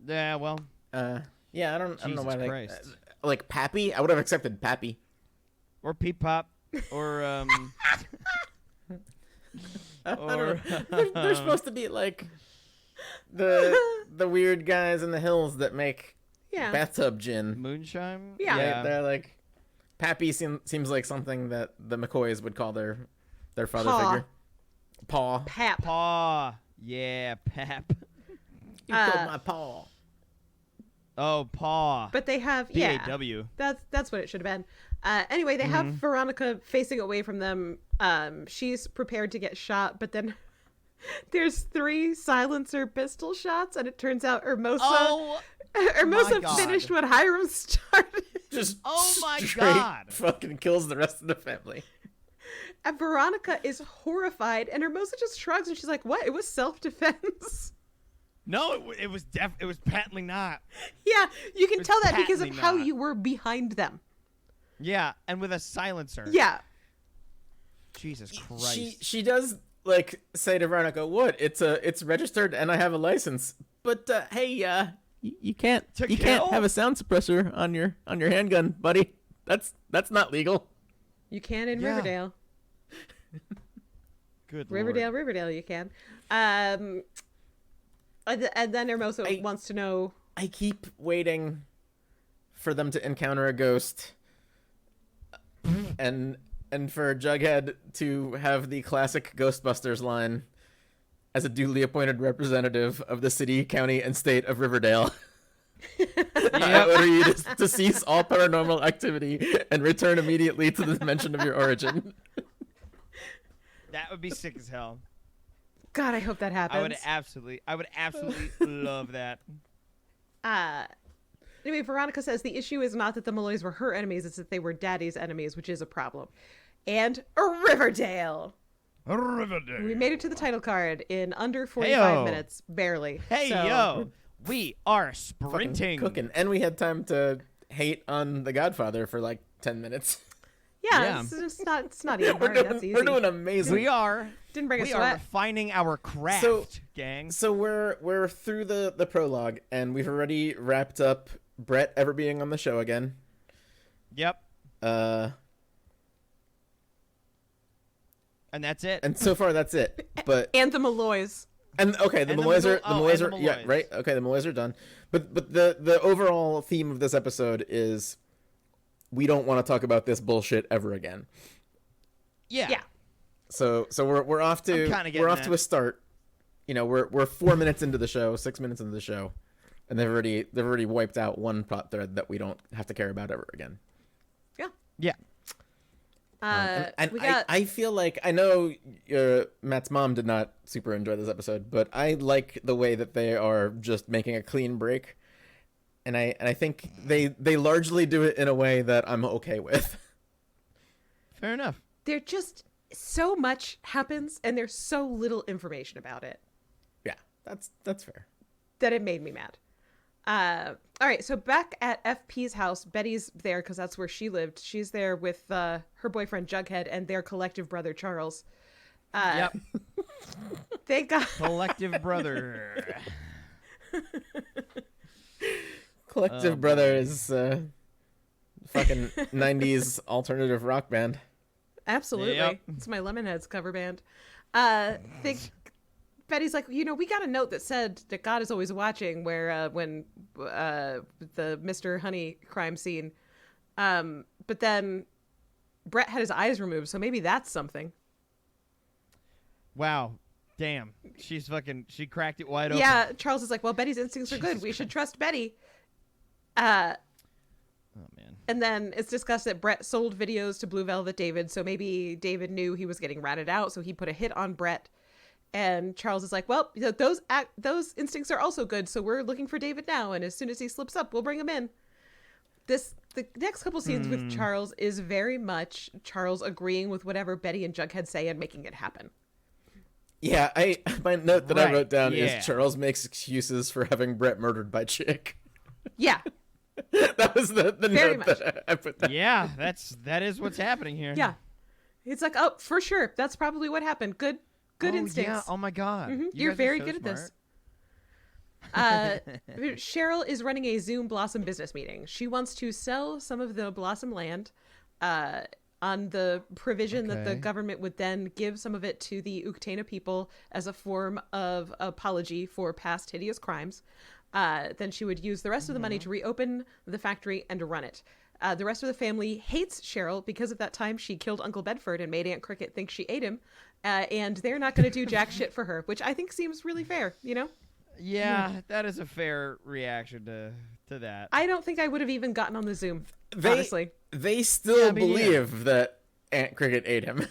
Yeah, well, yeah, I don't know Jesus why they Christ. like Pappy. I would have accepted Pappy. or Peep Pop, or I don't Or- know. They're supposed to be like the weird guys in the hills that make Yeah. bathtub gin. Moonshine. Yeah. They're like Pappy seems like something that the McCoys would call their father Paw. figure. Paw. Pap. Paw. Yeah, Pap. You killed my paw. Oh, paw. But they have PAW. That's what it should have been. Anyway, they have Veronica facing away from them. She's prepared to get shot, but then there's 3 silencer pistol shots, and it turns out Hermosa finished what Hiram started. Just Oh my straight God. fucking kills the rest of the family. And Veronica is horrified, and Hermosa just shrugs, and she's like, "What? It was self-defense." No, it was patently not. Yeah, you can tell that because of patently how not. you were behind them. Yeah, and with a silencer. Yeah. Jesus Christ. She does like say to Veronica, "What? It's registered and I have a license." But hey, you can't have a sound suppressor on your handgun, buddy. That's not legal. You can in Yeah. Riverdale. Good Riverdale, you can. And then Hermosa wants to know. I keep waiting for them to encounter a ghost, and for Jughead to have the classic Ghostbusters line as a duly appointed representative of the city, county, and state of Riverdale. I order you to cease all paranormal activity and return immediately to the dimension of your origin. That would be sick as hell. God, I hope that happens. I would absolutely love that. Anyway, Veronica says the issue is not that the Malloys were her enemies, it's that they were Daddy's enemies, which is a problem. And Riverdale. Riverdale. We made it to the title card in under 45 Hey-o. minutes, barely. Hey, So- yo. We are Fucking sprinting. cooking. And we had time to hate on The Godfather for like 10 minutes. Yeah, It's not even hard. That's easy. We're doing amazing. We are. Didn't bring a We are sweat. refining our craft, So- gang. So we're through the prologue, and we've already wrapped up Brett ever being on the show again. Yep. And that's it. so far that's it. But And the Malloys. and okay, the And the Malloys are and the yeah, Malloys. right. Okay, the Malloys are done. But the overall theme of this episode is we don't want to talk about this bullshit ever again. Yeah. So we're off to I'm kinda getting we're off that. to a start. You know, we're 4 minutes into the show, 6 minutes into the show, and they've already wiped out one plot thread that we don't have to care about ever again. Yeah. And we got I feel like I know Matt's mom did not super enjoy this episode, but I like the way that they are just making a clean break, and I think they largely do it in a way that I'm okay with. Fair enough. there just so much happens and there's so little information about it Yeah, that's fair. that it made me mad. All right, so back at FP's house, Betty's there because that's where she lived. She's there with her boyfriend Jughead and their collective brother Charles. Yep. They got Collective brother. Collective Brother is fucking 90s alternative rock band. absolutely. Yep. It's my Lemonheads cover band. Betty's like, we got a note that said that God is always watching. Where when the Mr. Honey crime scene, but then Brett had his eyes removed, so maybe that's something. Wow. Damn. She cracked it wide open. Yeah, Charles is like, well, Betty's instincts are good. We should trust Betty. Oh, man. And then it's discussed that Brett sold videos to Blue Velvet David, so maybe David knew he was getting ratted out, so he put a hit on Brett. And Charles is like, well, those instincts are also good, so we're looking for David now, and as soon as he slips up, we'll bring him in. The next couple scenes with Charles is very much Charles agreeing with whatever Betty and Jughead say and making it happen. Yeah, my note that I Right, wrote down yeah. is Charles makes excuses for having Brett murdered by Chick. Yeah, That was the Very note much. that I put down. Yeah, that is what's happening here. yeah. It's like, oh, for sure, that's probably what happened. Good instincts. Yeah. Oh my God. Mhm. You You're guys are very so good at smart. this. Cheryl is running a Zoom Blossom business meeting. She wants to sell some of the Blossom land on the provision that the Okay. government would then give some of it to the Uktena people as a form of apology for past hideous crimes. Then she would use the rest of the money to reopen the factory and to run it. The rest of the family hates Cheryl because of that time she killed Uncle Bedford and made Aunt Cricket think she ate him. And they're not going to do jack shit for her, which I think seems really fair, Yeah, that is a fair reaction to that. I don't think I would have even gotten on the Zoom, They honestly. they still Yeah, me neither. believe that Aunt Cricket ate him,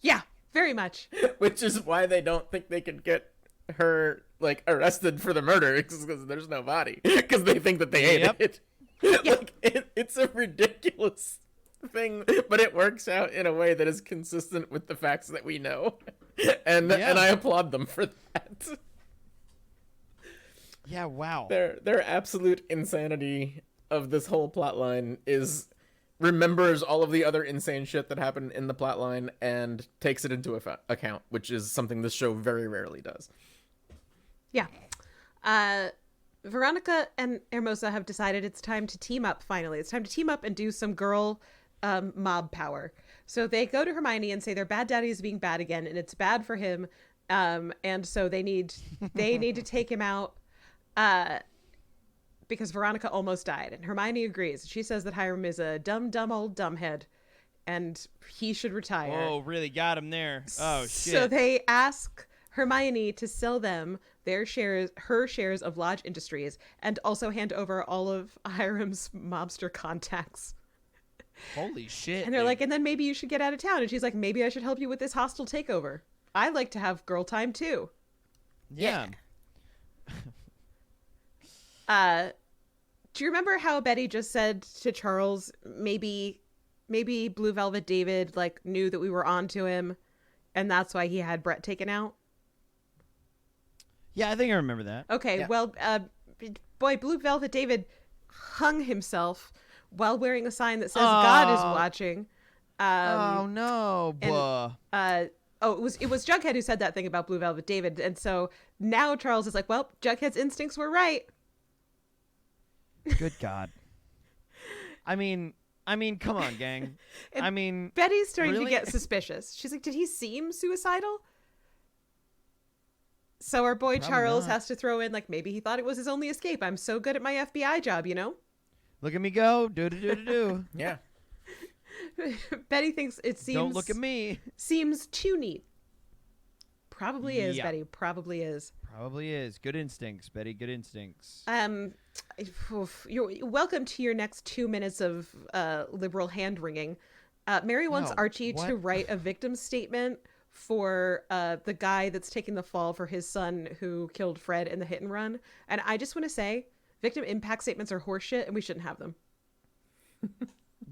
Yeah, very much. which is why they don't think they could get her like arrested for the murder because there's no body because they think that they ate Yep. it. Like it's a ridiculous thing, but it works out in a way that is consistent with the facts that we know, and I applaud them for that. Yeah, wow. Their absolute insanity of this whole plot line is remembers all of the other insane shit that happened in the plot line and takes it into account, which is something this show very rarely does. Yeah. Veronica and Hermosa have decided it's time to team up finally. It's time to team up and do some girl mob power. So they go to Hermione and say their bad daddy is being bad again and it's bad for him. And so they need to take him out because Veronica almost died. And Hermione agrees. She says that Hiram is a dumb old dumbhead and he should retire. Oh, really got him there. Oh, shit. So they ask Hermione to sell them her shares of Lodge Industries, and also hand over all of Hiram's mobster contacts. Holy shit. And they're dude. like, and then maybe you should get out of town. And she's like, maybe I should help you with this hostile takeover. I like to have girl time too. Yeah. Do you remember how Betty just said to Charles, maybe Blue Velvet David like knew that we were on to him, and that's why he had Brett taken out? Yeah, I think I remember that. Okay, Yeah. well, boy, Blue Velvet David hung himself while wearing a sign that says God is watching. Oh no, buh. It was Jughead who said that thing about Blue Velvet David, and so now Charles is like, well, Jughead's instincts were right. Good God. I mean, come on, gang. And I mean, Betty's starting really? to get suspicious. She's like, did he seem suicidal? So our boy Probably Charles not. has to throw in, like, maybe he thought it was his only escape. I'm so good at my FBI job, you know? look at me go. Do. Yeah. Betty thinks it seems... Don't look at me. Seems too neat. Probably is, Yeah. Betty. Probably is. Probably is. Good instincts, Betty. Good instincts. You're welcome to your next 2 minutes of liberal hand wringing. Mary wants No, Archie to what? write a victim statement for the guy that's taking the fall for his son who killed Fred in the hit and run. And I just want to say, victim impact statements are horseshit, and we shouldn't have them.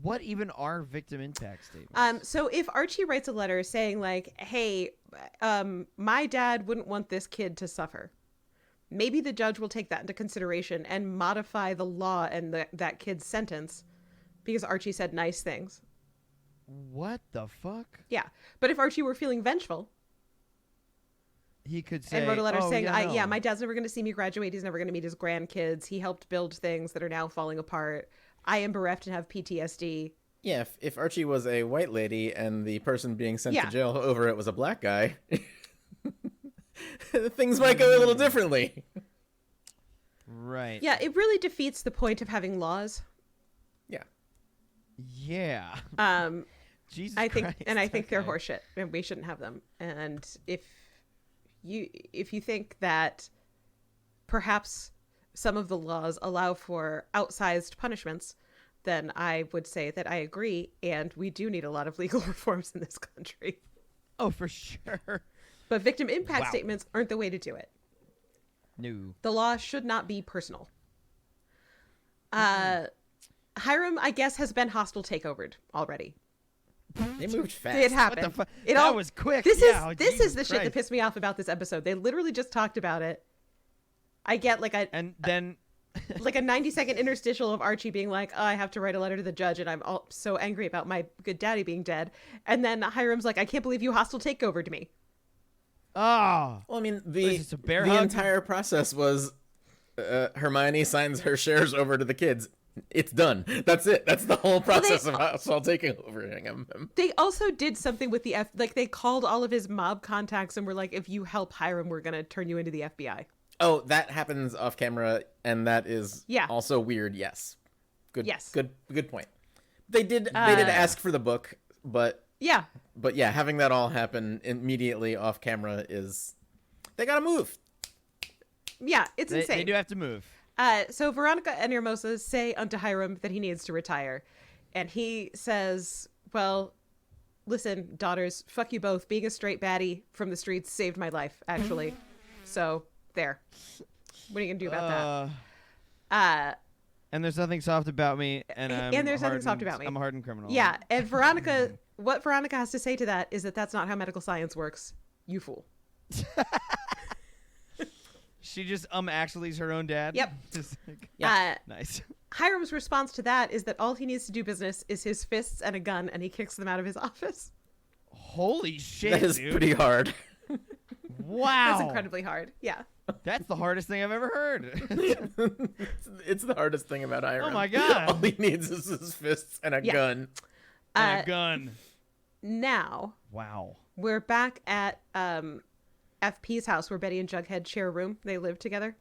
What even are victim impact statements? So if Archie writes a letter saying like, hey, my dad wouldn't want this kid to suffer, maybe the judge will take that into consideration and modify the law and that kid's sentence because Archie said nice things. What the fuck? Yeah. But if Archie were feeling vengeful He could say, and wrote a letter oh, saying, no. my dad's never going to see me graduate. He's never going to meet his grandkids. He helped build things that are now falling apart. I am bereft and have PTSD. Yeah, if Archie was a white lady and the person being sent Yeah. to jail over it was a black guy, things might go a little differently. Right. Yeah, it really defeats the point of having laws. Yeah. Yeah. Jesus I think, Christ. and I think they're okay. horseshit, and we shouldn't have them. And if you think that perhaps some of the laws allow for outsized punishments, then I would say that I agree, and we do need a lot of legal reforms in this country. Oh, for sure. But victim impact Wow. statements aren't the way to do it. No. The law should not be personal. Hiram, I guess, has been hostile takeovered already. They moved fast. It happened. What the fuck? It That all was quick. This Yeah, is this Jesus is the shit that Christ. pissed me off about this episode. They literally just talked about it. I get like a And then like a 90-second interstitial of Archie being like, oh, I have to write a letter to the judge and I'm all so angry about my good daddy being dead. And then Hiram's like, I can't believe you hostile takeovered me. oh, Well, I mean, What is this, a bear the hug? entire process was Hermione signs her shares over to the kids. It's done. That's it. That's the whole process of household taking over him. They also did something with the like they called all of his mob contacts and were like, if you help Hiram, we're going to turn you into the FBI. Oh, that happens off camera, and that is Yeah. also weird. Yes. Good. Yes. Good point. They did ask for the book, but Yeah. yeah, having that all happen immediately off camera is they gotta move. Yeah, it's insane. They do have to move. So Veronica and Hermosa say unto Hiram that he needs to retire. And he says, well, listen, daughters, fuck you both. Being a straight baddie from the streets saved my life, actually. So, there. What are you going to do about that? And there's nothing soft about me. And there's nothing soft about me. I'm a hardened criminal. Yeah, and Veronica, what Veronica has to say to that is that that's not how medical science works. You fool. She just actually's her own dad. Yep. Just like, nice. Hiram's response to that is that all he needs to do business is his fists and a gun, and he kicks them out of his office. Holy shit, That is dude. pretty hard. Wow. That's incredibly hard. Yeah. That's the hardest thing I've ever heard. It's the hardest thing about Hiram. Oh my God. All he needs is his fists and a gun. And a gun. Now, Wow. we're back at FP's house where Betty and Jughead share a room. They live together.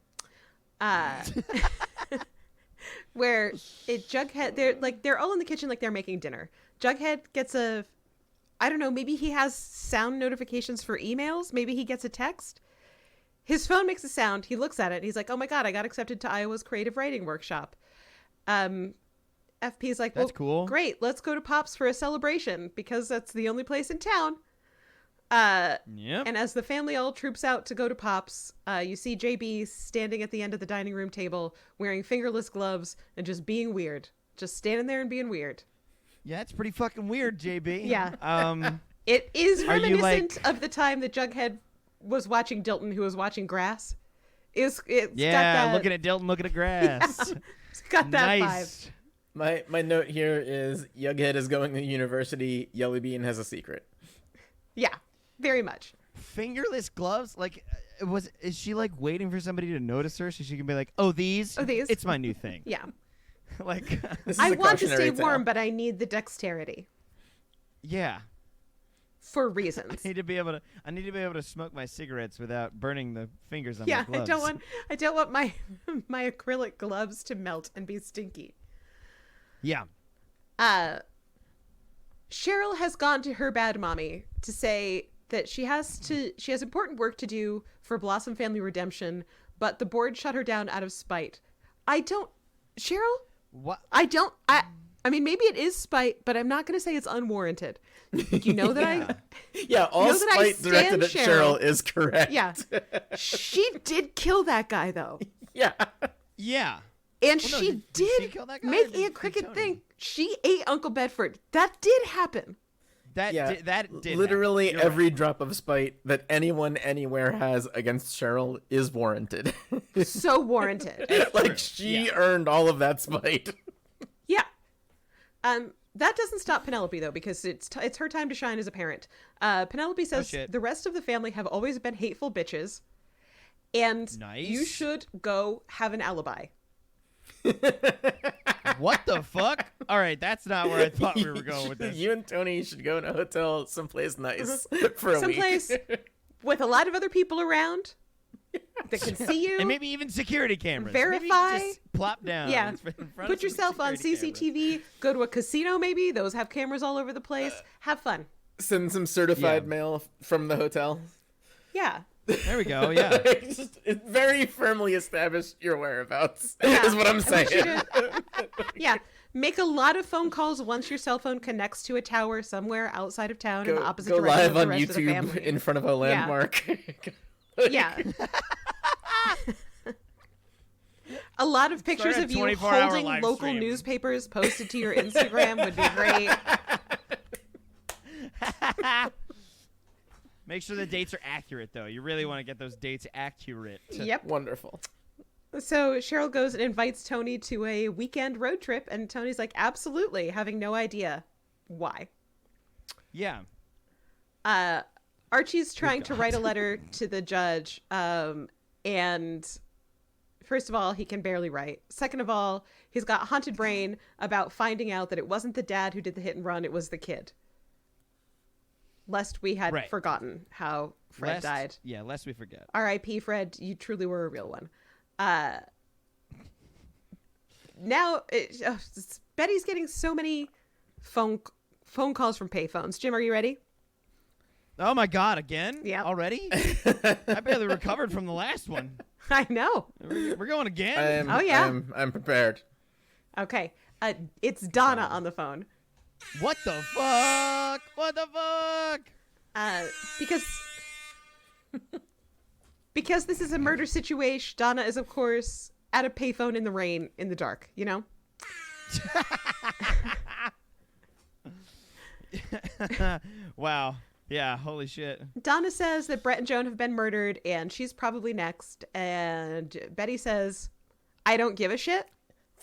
Where Jughead, they're all in the kitchen like they're making dinner. Jughead gets I don't know, maybe he has sound notifications for emails. Maybe he gets a text. His phone makes a sound. He looks at it. And he's like, oh my God, I got accepted to Iowa's creative writing workshop. FP's like, well, That's cool. Great. Let's go to Pop's for a celebration because that's the only place in town. Yep. And as the family all troops out to go to Pop's, you see JB standing at the end of the dining room table wearing fingerless gloves and just being weird. Just standing there and being weird. Yeah, it's pretty fucking weird, JB. Yeah. It is Are you, reminiscent of the time that Jughead was watching Dilton, who was watching Grass. It's got that, looking at Dilton, looking at grass. Yeah, it's got that Nice. vibe. My note here is Jughead is going to university. Jellybean has a secret. Yeah, very much. Fingerless gloves? Like, is she like waiting for somebody to notice her so she can be like, oh, these? Oh, these? It's my new thing. Yeah. Like, This is I a want to cautionary stay tale. warm, but I need the dexterity yeah. for reasons. I need to be able to smoke my cigarettes without burning the fingers on Yeah, my gloves. I don't want my my acrylic gloves to melt and be stinky. Yeah. Cheryl has gone to her bad mommy to say that she has important work to do for Blossom Family Redemption, but the board shut her down out of spite. Cheryl? What? I mean, maybe it is spite, but I'm not going to say it's unwarranted. You know that Yeah, all know that I spite directed at stand Cheryl Cheryl. is correct. Yeah. She did kill that guy, though. Yeah. Yeah. And Well, no, she did did she kill that guy, or make did Aunt Cricket Tony? think she ate Uncle Bedford. That did happen. That Yeah. did Literally happen. You're every right. drop of spite that anyone anywhere has against Cheryl is warranted. So warranted. Like she Yeah. earned all of that spite. Yeah. That doesn't stop Penelope, though, because it's her time to shine as a parent. Penelope says shit. the rest of the family have always been hateful bitches, and Nice. you should go have an alibi. What the fuck? All right, that's not where I thought we were going with this. You and Tony should go in a hotel someplace nice for a Someplace week. with a lot of other people around that can see you. And maybe even security cameras. Verify. Maybe just plop down. Yeah. in front of Put some yourself on security cameras. CCTV. Go to a casino, maybe. Those have cameras all over the place. Have fun. Send some certified Yeah. mail from the hotel. Yeah. There we go. Yeah. It very firmly establish your whereabouts, Yeah. is what I'm I saying. want you Yeah. Make a lot of phone calls once your cell phone connects to a tower somewhere outside of town in the opposite go direction live of the on rest of the YouTube family. in front of a landmark. Yeah. A lot of pictures Start a of you 24-hour holding live local stream. newspapers posted to your Instagram would be great. Make sure the dates are accurate, though. You really want to get those dates accurate. Yep. Wonderful. So Cheryl goes and invites Tony to a weekend road trip, and Tony's like, absolutely, having no idea why. Yeah. Archie's trying to God. write a letter to the judge, and first of all, he can barely write. Second of all, he's got haunted brain about finding out that it wasn't the dad who did the hit and run, it was the kid. Lest we had Right. forgotten how Fred died. Yeah, lest we forget. R.I.P. Fred, you truly were a real one. Now, Betty's getting so many phone calls from payphones. Jim, are you ready? Oh my God! Again? Yep. Already? I barely recovered from the last one. I know. We're going again. Oh, yeah. I'm prepared. Okay. It's Donna on the phone. What the fuck? What the fuck? Because this is a murder situation, Donna is, of course, at a payphone in the rain, in the dark, you know? Wow. Yeah, holy shit. Donna says that Brett and Joan have been murdered, and she's probably next. And Betty says, I don't give a shit,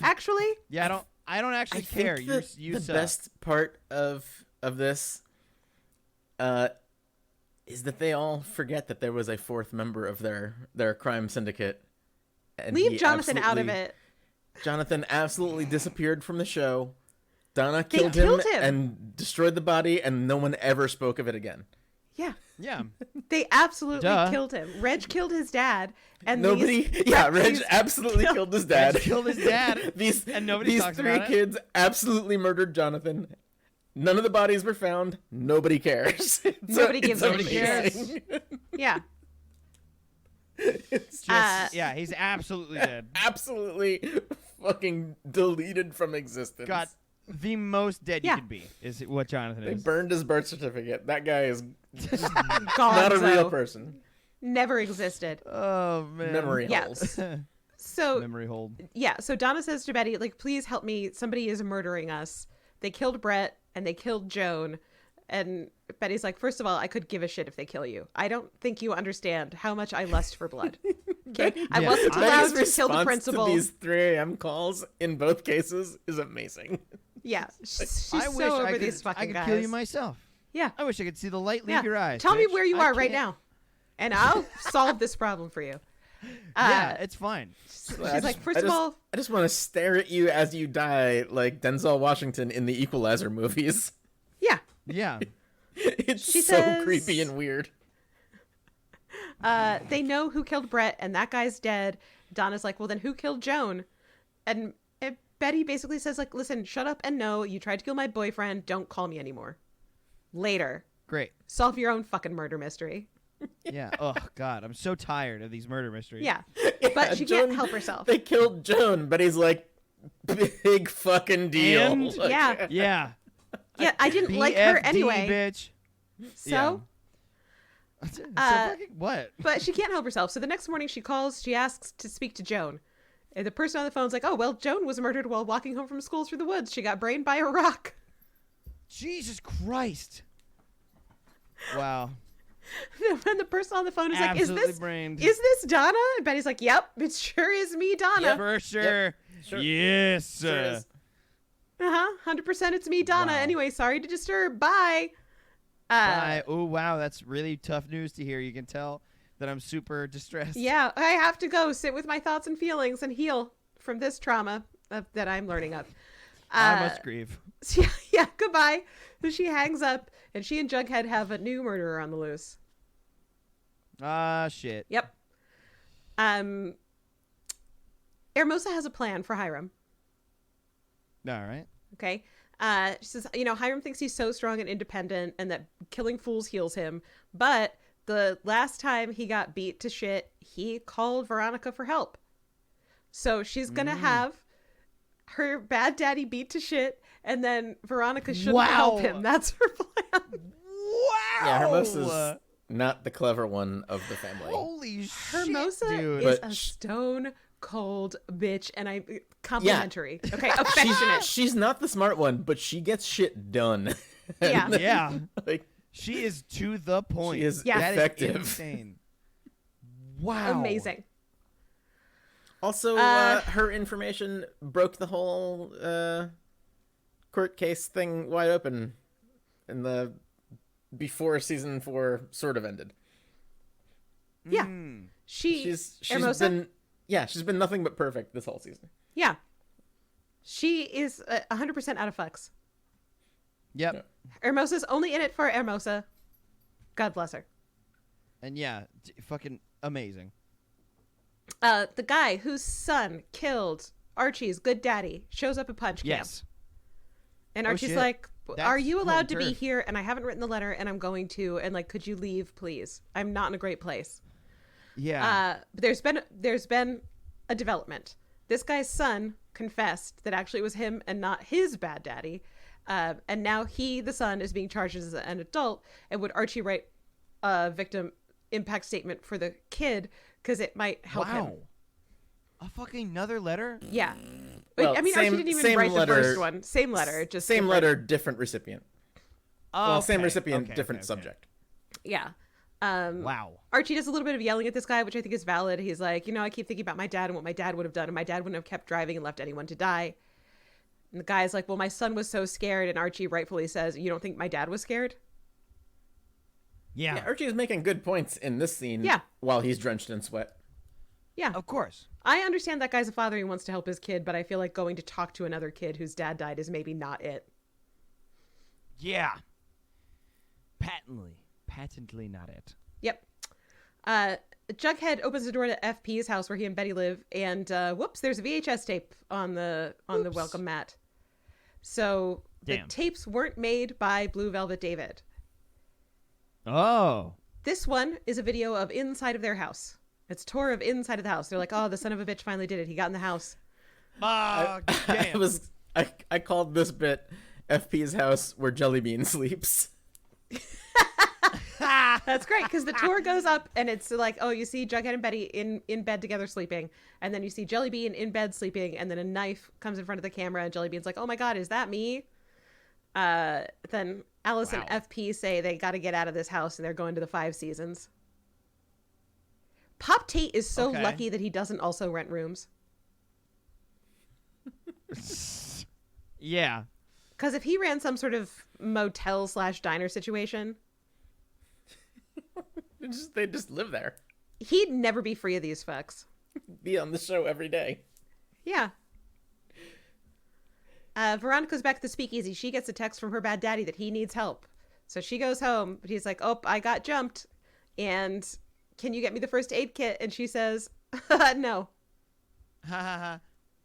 actually. Yeah, I don't actually care. Think the best part of this is that they all forget that there was a fourth member of their crime syndicate. And Leave Jonathan out of it. Jonathan absolutely disappeared from the show. Donna They killed killed him him and destroyed the body, and no one ever spoke of it again. Yeah. Yeah. They absolutely Duh. killed him. Reg killed his dad. And Nobody, Reg absolutely killed his dad. Reg killed his dad. These And nobody these talks three about it. kids absolutely murdered Jonathan. None of the bodies were found. Nobody cares. Nobody gives a Nobody shit. cares. Yeah. It's Just, yeah, he's absolutely dead. absolutely fucking deleted from existence. Got the most dead Yeah. you could be, is what Jonathan They is. burned his birth certificate. That guy is Gone, not a real so person. Never existed. Oh, man. Memory Yeah. holes. So, Memory hold. yeah. So Donna says to Betty, like, please help me. Somebody is murdering us. They killed Brett and they killed Joan. And Betty's like, first of all, I could give a shit if they kill you. I don't think you understand how much I lust for blood. Okay? I Yeah. wasn't allowed Betty's to kill response the principal. to these 3 a.m. calls in both cases is amazing. Yeah. She's I wish so over I could, these fucking I could guys. kill you myself. Yeah. I wish I could see the light leave Yeah. your eyes. Tell me bitch. where you I are right can't. now. And I'll solve this problem for you. Yeah, it's fine. She's like, first of all, I just want to stare at you as you die, like Denzel Washington in the Equalizer movies. yeah. Yeah. It's She so says- creepy and weird. They know who killed Brett, and that guy's dead. Donna's like, well, then who killed Joan? And Betty basically says, like, listen, shut up and no. You tried to kill my boyfriend. Don't call me anymore. Later. Great. Solve your own fucking murder mystery. Yeah. Oh, God. I'm so tired of these murder mysteries. Yeah. Yeah, But she Joan- can't help herself. They killed Joan, but he's like, big fucking deal. And- Like, Yeah. Yeah. Yeah, I didn't like her BFD, anyway. bitch. So, So fucking what? but she can't help herself. So the next morning she calls, she asks to speak to Joan. And the person on the phone's like, oh, well, Joan was murdered while walking home from school through the woods. She got brained by a rock. Jesus Christ. Wow. And the person on the phone is like, Absolutely brained. is this Donna? And Betty's like, yep, it sure is me, Donna. For sure. Sure. Yes. Sure is. 100% it's me, Donna. Wow. Anyway, sorry to disturb. Bye. Oh, wow. That's really tough news to hear. You can tell that I'm super distressed. Yeah, I have to go sit with my thoughts and feelings and heal from this trauma that I'm learning of. I must grieve. So yeah, goodbye. So she hangs up, and she and Jughead have a new murderer on the loose. Ah, shit. Yep. Hermosa has a plan for Hiram. All right. Okay. She says, Hiram thinks he's so strong and independent and that killing fools heals him. But the last time he got beat to shit, he called Veronica for help. So she's going to have her bad daddy beat to shit, and then Veronica shouldn't help him. That's her plan. Wow. Yeah, Hermosa's not the clever one of the family. Holy shit, Hermosa dude. is But a stone cold bitch, and I complimentary. Okay, affectionate. She's not the smart one, but she gets shit done. Yeah. Yeah. Like, She is to the point. she is Yeah. That is effective. insane. Wow. Amazing. Also, her information broke the whole court case thing wide open in the before season 4 sort of ended. Yeah. Mm. She's Hermosa? she's been nothing but perfect this whole season. Yeah. She is 100% out of fucks. Yep. Hermosa's only in it for Hermosa. God bless her. And yeah, fucking amazing. The guy whose son killed Archie's good daddy shows up at punch camp. Yes. And Oh, Archie's shit. like, are you allowed to be turf. here? And I haven't written the letter, and I'm going to. And like, could you leave, please? I'm not in a great place. Yeah. But there's been a development. This guy's son confessed that actually it was him and not his bad daddy. And now he, the son, is being charged as an adult. And would Archie write a victim impact statement for the kid because it might help him? A fucking another letter? Yeah. Well, I mean, Archie didn't even write the first one. Same letter. Just same different. letter, different recipient. Oh, Well, same okay, recipient, okay, different okay. subject. Yeah. Wow. Archie does a little bit of yelling at this guy, which I think is valid. He's like, I keep thinking about my dad and what my dad would have done, and my dad wouldn't have kept driving and left anyone to die. And the guy's like, well, my son was so scared, and Archie rightfully says, you don't think my dad was scared? Yeah. Yeah, Archie is making good points in this scene. Yeah. While he's drenched in sweat. Yeah. Of course. I understand that guy's a father. He wants to help his kid, but I feel like going to talk to another kid whose dad died is maybe not it. Yeah. Patently not it. Yep. Jughead opens the door to FP's house where he and Betty live, and whoops, there's a VHS tape on the welcome mat. So Damn. the tapes weren't made by Blue Velvet David. Oh. This one is a video of inside of their house. It's a tour of inside of the house. They're like, oh, the son of a bitch finally did it. He got in the house. Oh, damn. I called this bit FP's house where Jellybean sleeps. That's great, because the tour goes up, and it's like, oh, you see Jughead and Betty in bed together sleeping, and then you see Jellybean in bed sleeping, and then a knife comes in front of the camera, and Jellybean's like, oh my god, is that me? Then Alice and FP say they got to get out of this house, and they're going to the 5 Seasons. Pop Tate is so lucky that he doesn't also rent rooms. Yeah. Because if he ran some sort of motel/diner situation, They just live there. he'd never be free of these fucks. Be on the show every day. Yeah. Veronica's back at the speakeasy. She gets a text from her bad daddy that he needs help. So she goes home, but he's like, oh, I got jumped. And can you get me the first aid kit? And she says, no. Ha ha ha.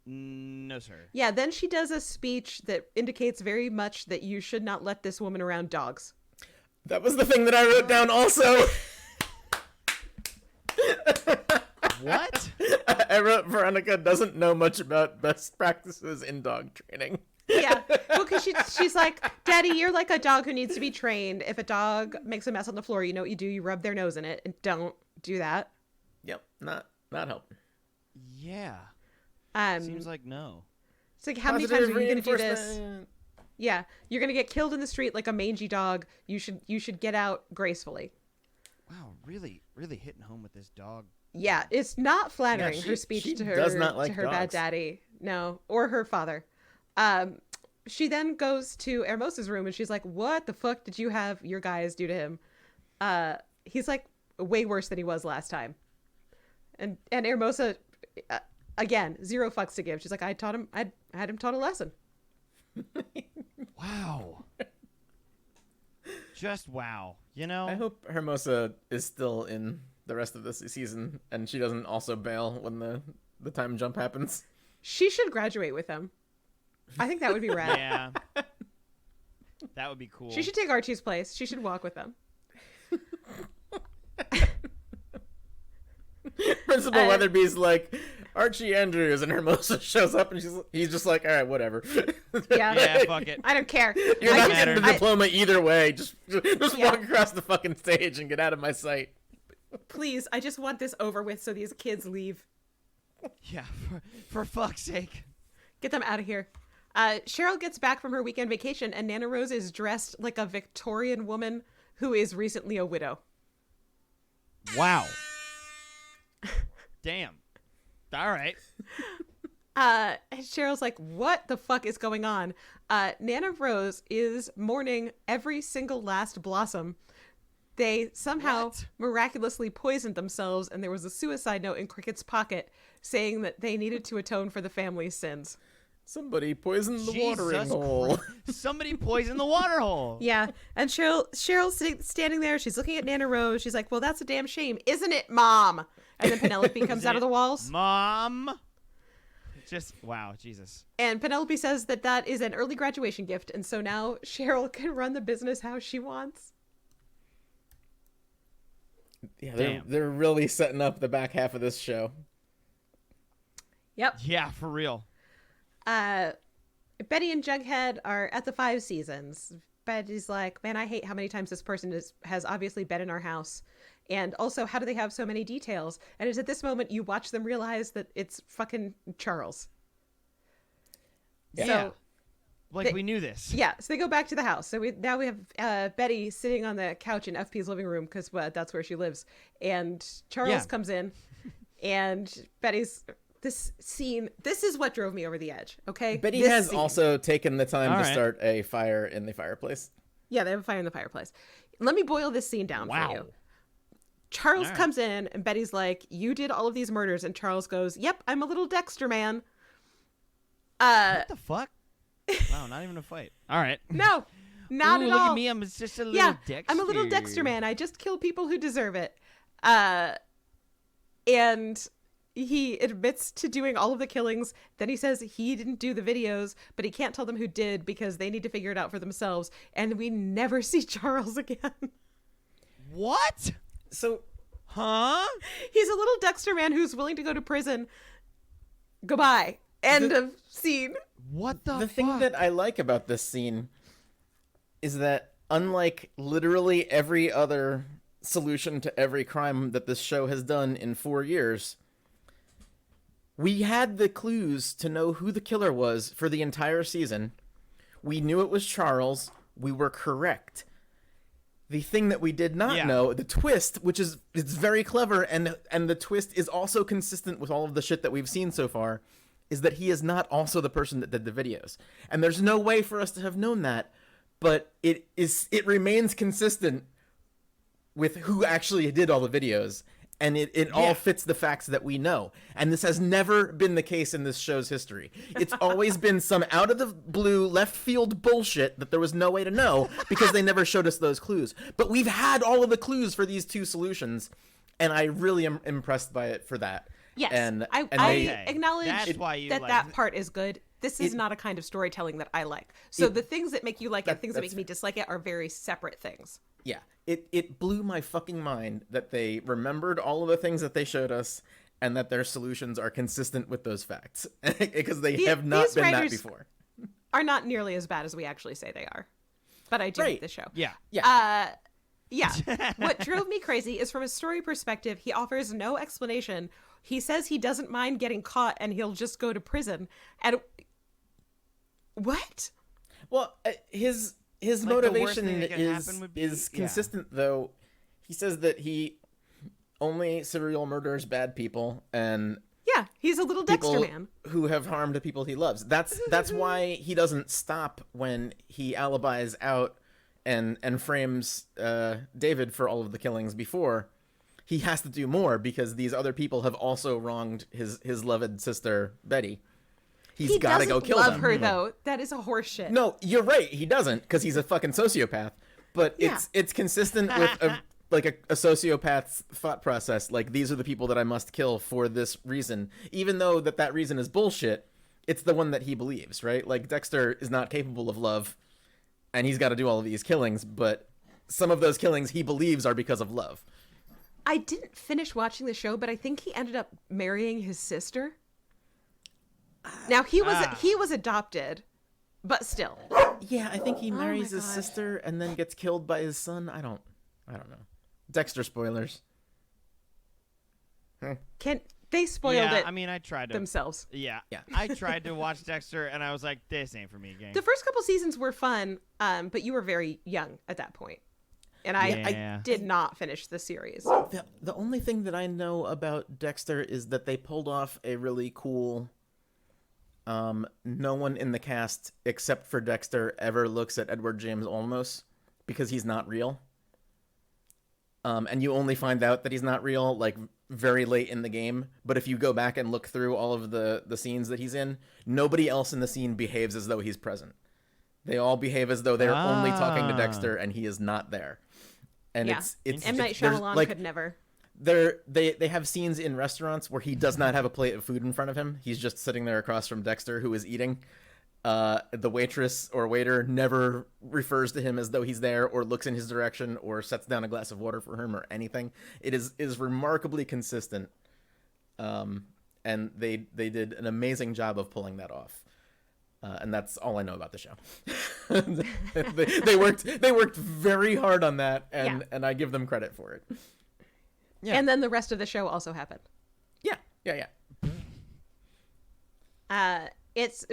No, sir. Yeah, then she does a speech that indicates very much that you should not let this woman around dogs. That was the thing that I wrote down also. What? I wrote Veronica doesn't know much about best practices in dog training. Yeah, well, because she's like, Daddy, you're like a dog who needs to be trained. If a dog makes a mess on the floor, you know what you do? You rub their nose in it, and don't do that. Yep, not helping. Yeah. Seems like no. It's like, how many times are you going to do this? Yeah, you're going to get killed in the street like a mangy dog. You should get out gracefully. Wow, really hitting home with this dog. Yeah, it's not flattering, her speech she to her does not like to her bad dogs. daddy. No, or her father. She then goes to Hermosa's room and she's like, what the fuck did you have your guys do to him? He's like way worse than he was last time. And Hermosa, again, 0 fucks to give. She's like, I had him taught a lesson. Wow. Just wow. You know? I hope Hermosa is still in the rest of this season and she doesn't also bail when the time jump happens. She should graduate with him. I think that would be rad. Yeah. That would be cool. She should take Archie's place. She should walk with them. Principal Weatherby's like, Archie Andrews, and Hermosa shows up and he's just like, all right, whatever. Yeah. Yeah, fuck it. I don't care. You're I not just- getting the diploma either way. Just Yeah. walk across the fucking stage and get out of my sight. Please, I just want this over with so these kids leave. Yeah, for fuck's sake. Get them out of here. Cheryl gets back from her weekend vacation and Nana Rose is dressed like a Victorian woman who is recently a widow. Wow. Damn. All right. And Cheryl's like, what the fuck is going on? Nana Rose is mourning every single last blossom. They somehow miraculously poisoned themselves, and there was a suicide note in Cricket's pocket saying that they needed to atone for the family's sins. Somebody poisoned the Jesus watering hole. Somebody poisoned the water hole. Yeah, and Cheryl's standing there. She's looking at Nana Rose. She's like, well, that's a damn shame, isn't it, Mom? And then Penelope comes out of the walls. Mom. Just wow, Jesus. And Penelope says that is an early graduation gift, and so now Cheryl can run the business how she wants. Yeah, they're really setting up the back half of this show. Yep. Yeah, for real. Betty and Jughead are at the 5 seasons. Betty's like, man, I hate how many times this person has obviously been in our house. And also, how do they have so many details? And it's at this moment you watch them realize that it's fucking Charles. Yeah. So, we knew this. Yeah, so they go back to the house. So now we have Betty sitting on the couch in FP's living room because that's where she lives. And Charles comes in, and Betty's... This scene, this is what drove me over the edge, okay? Betty has also taken the time to start a fire in the fireplace. Yeah, they have a fire in the fireplace. Let me boil this scene down for you. Charles comes in, and Betty's like, you did all of these murders, and Charles goes, yep, I'm a little Dexter man. What the fuck? Wow, not even a fight. All right. No, not at all. Look at me, I'm just a little Dexter. I'm a little Dexter man. I just kill people who deserve it. And... he admits to doing all of the killings. Then he says he didn't do the videos, but he can't tell them who did because they need to figure it out for themselves. And we never see Charles again. What? So, huh? He's a little Dexter man who's willing to go to prison. Goodbye. End of scene. What the fuck? The thing that I like about this scene is that unlike literally every other solution to every crime that this show has done in 4 years, we had the clues to know who the killer was for the entire season. We knew it was Charles. We were correct. The thing that we did not know, the twist, which is it's very clever, and the twist is also consistent with all of the shit that we've seen so far, is that he is not also the person that did the videos. And there's no way for us to have known that, but it remains consistent with who actually did all the videos. And it all fits the facts that we know. And this has never been the case in this show's history. It's always been some out of the blue left field bullshit that there was no way to know because they never showed us those clues. But we've had all of the clues for these 2 solutions. And I really am impressed by it for that. Yes, and I acknowledge that that part is good. This is not a kind of storytelling that I like. So the things that make you like it, things that make me dislike it are very separate things. Yeah, it blew my fucking mind that they remembered all of the things that they showed us and that their solutions are consistent with those facts because they have not been that before. Are not nearly as bad as we actually say they are. But I do like the show. Yeah. Yeah. What drove me crazy is from a story perspective, he offers no explanation. He says he doesn't mind getting caught and he'll just go to prison. And what? Well, his motivation is consistent, though. He says that he only serial murders bad people and he's a little Dexter man who have harmed the people he loves. That's why he doesn't stop when he alibis out and frames David for all of the killings before. He has to do more because these other people have also wronged his loved sister Betty. He's got to go kill them. He doesn't love her, though. That is a horse shit. No, you're right. He doesn't, because he's a fucking sociopath. But it's consistent with a sociopath's thought process. Like, these are the people that I must kill for this reason. Even though that reason is bullshit, it's the one that he believes, right? Like, Dexter is not capable of love, and he's got to do all of these killings, but some of those killings he believes are because of love. I didn't finish watching the show, but I think he ended up marrying his sister. Now he was adopted, but still. Yeah, I think he marries his sister and then gets killed by his son. I don't know. Dexter spoilers. They spoiled it? I mean, I tried to themselves. Yeah. I tried to watch Dexter, and I was like, "This ain't for me, gang." The first couple seasons were fun, but you were very young at that point, and I did not finish the series. The only thing that I know about Dexter is that they pulled off a really cool. No one in the cast except for Dexter ever looks at Edward James Olmos because he's not real. And you only find out that he's not real like very late in the game. But if you go back and look through all of the scenes that he's in, nobody else in the scene behaves as though he's present. They all behave as though they're only talking to Dexter and he is not there. And it's M. Night Shyamalan could never. they have scenes in restaurants where he does not have a plate of food in front of him. He's just sitting there across from Dexter, who is eating. The waitress or waiter never refers to him as though he's there or looks in his direction or sets down a glass of water for him or anything. It is remarkably consistent. And they did an amazing job of pulling that off. And that's all I know about the show. they worked very hard on that, and I give them credit for it. Yeah. And then the rest of the show also happened. Yeah. It's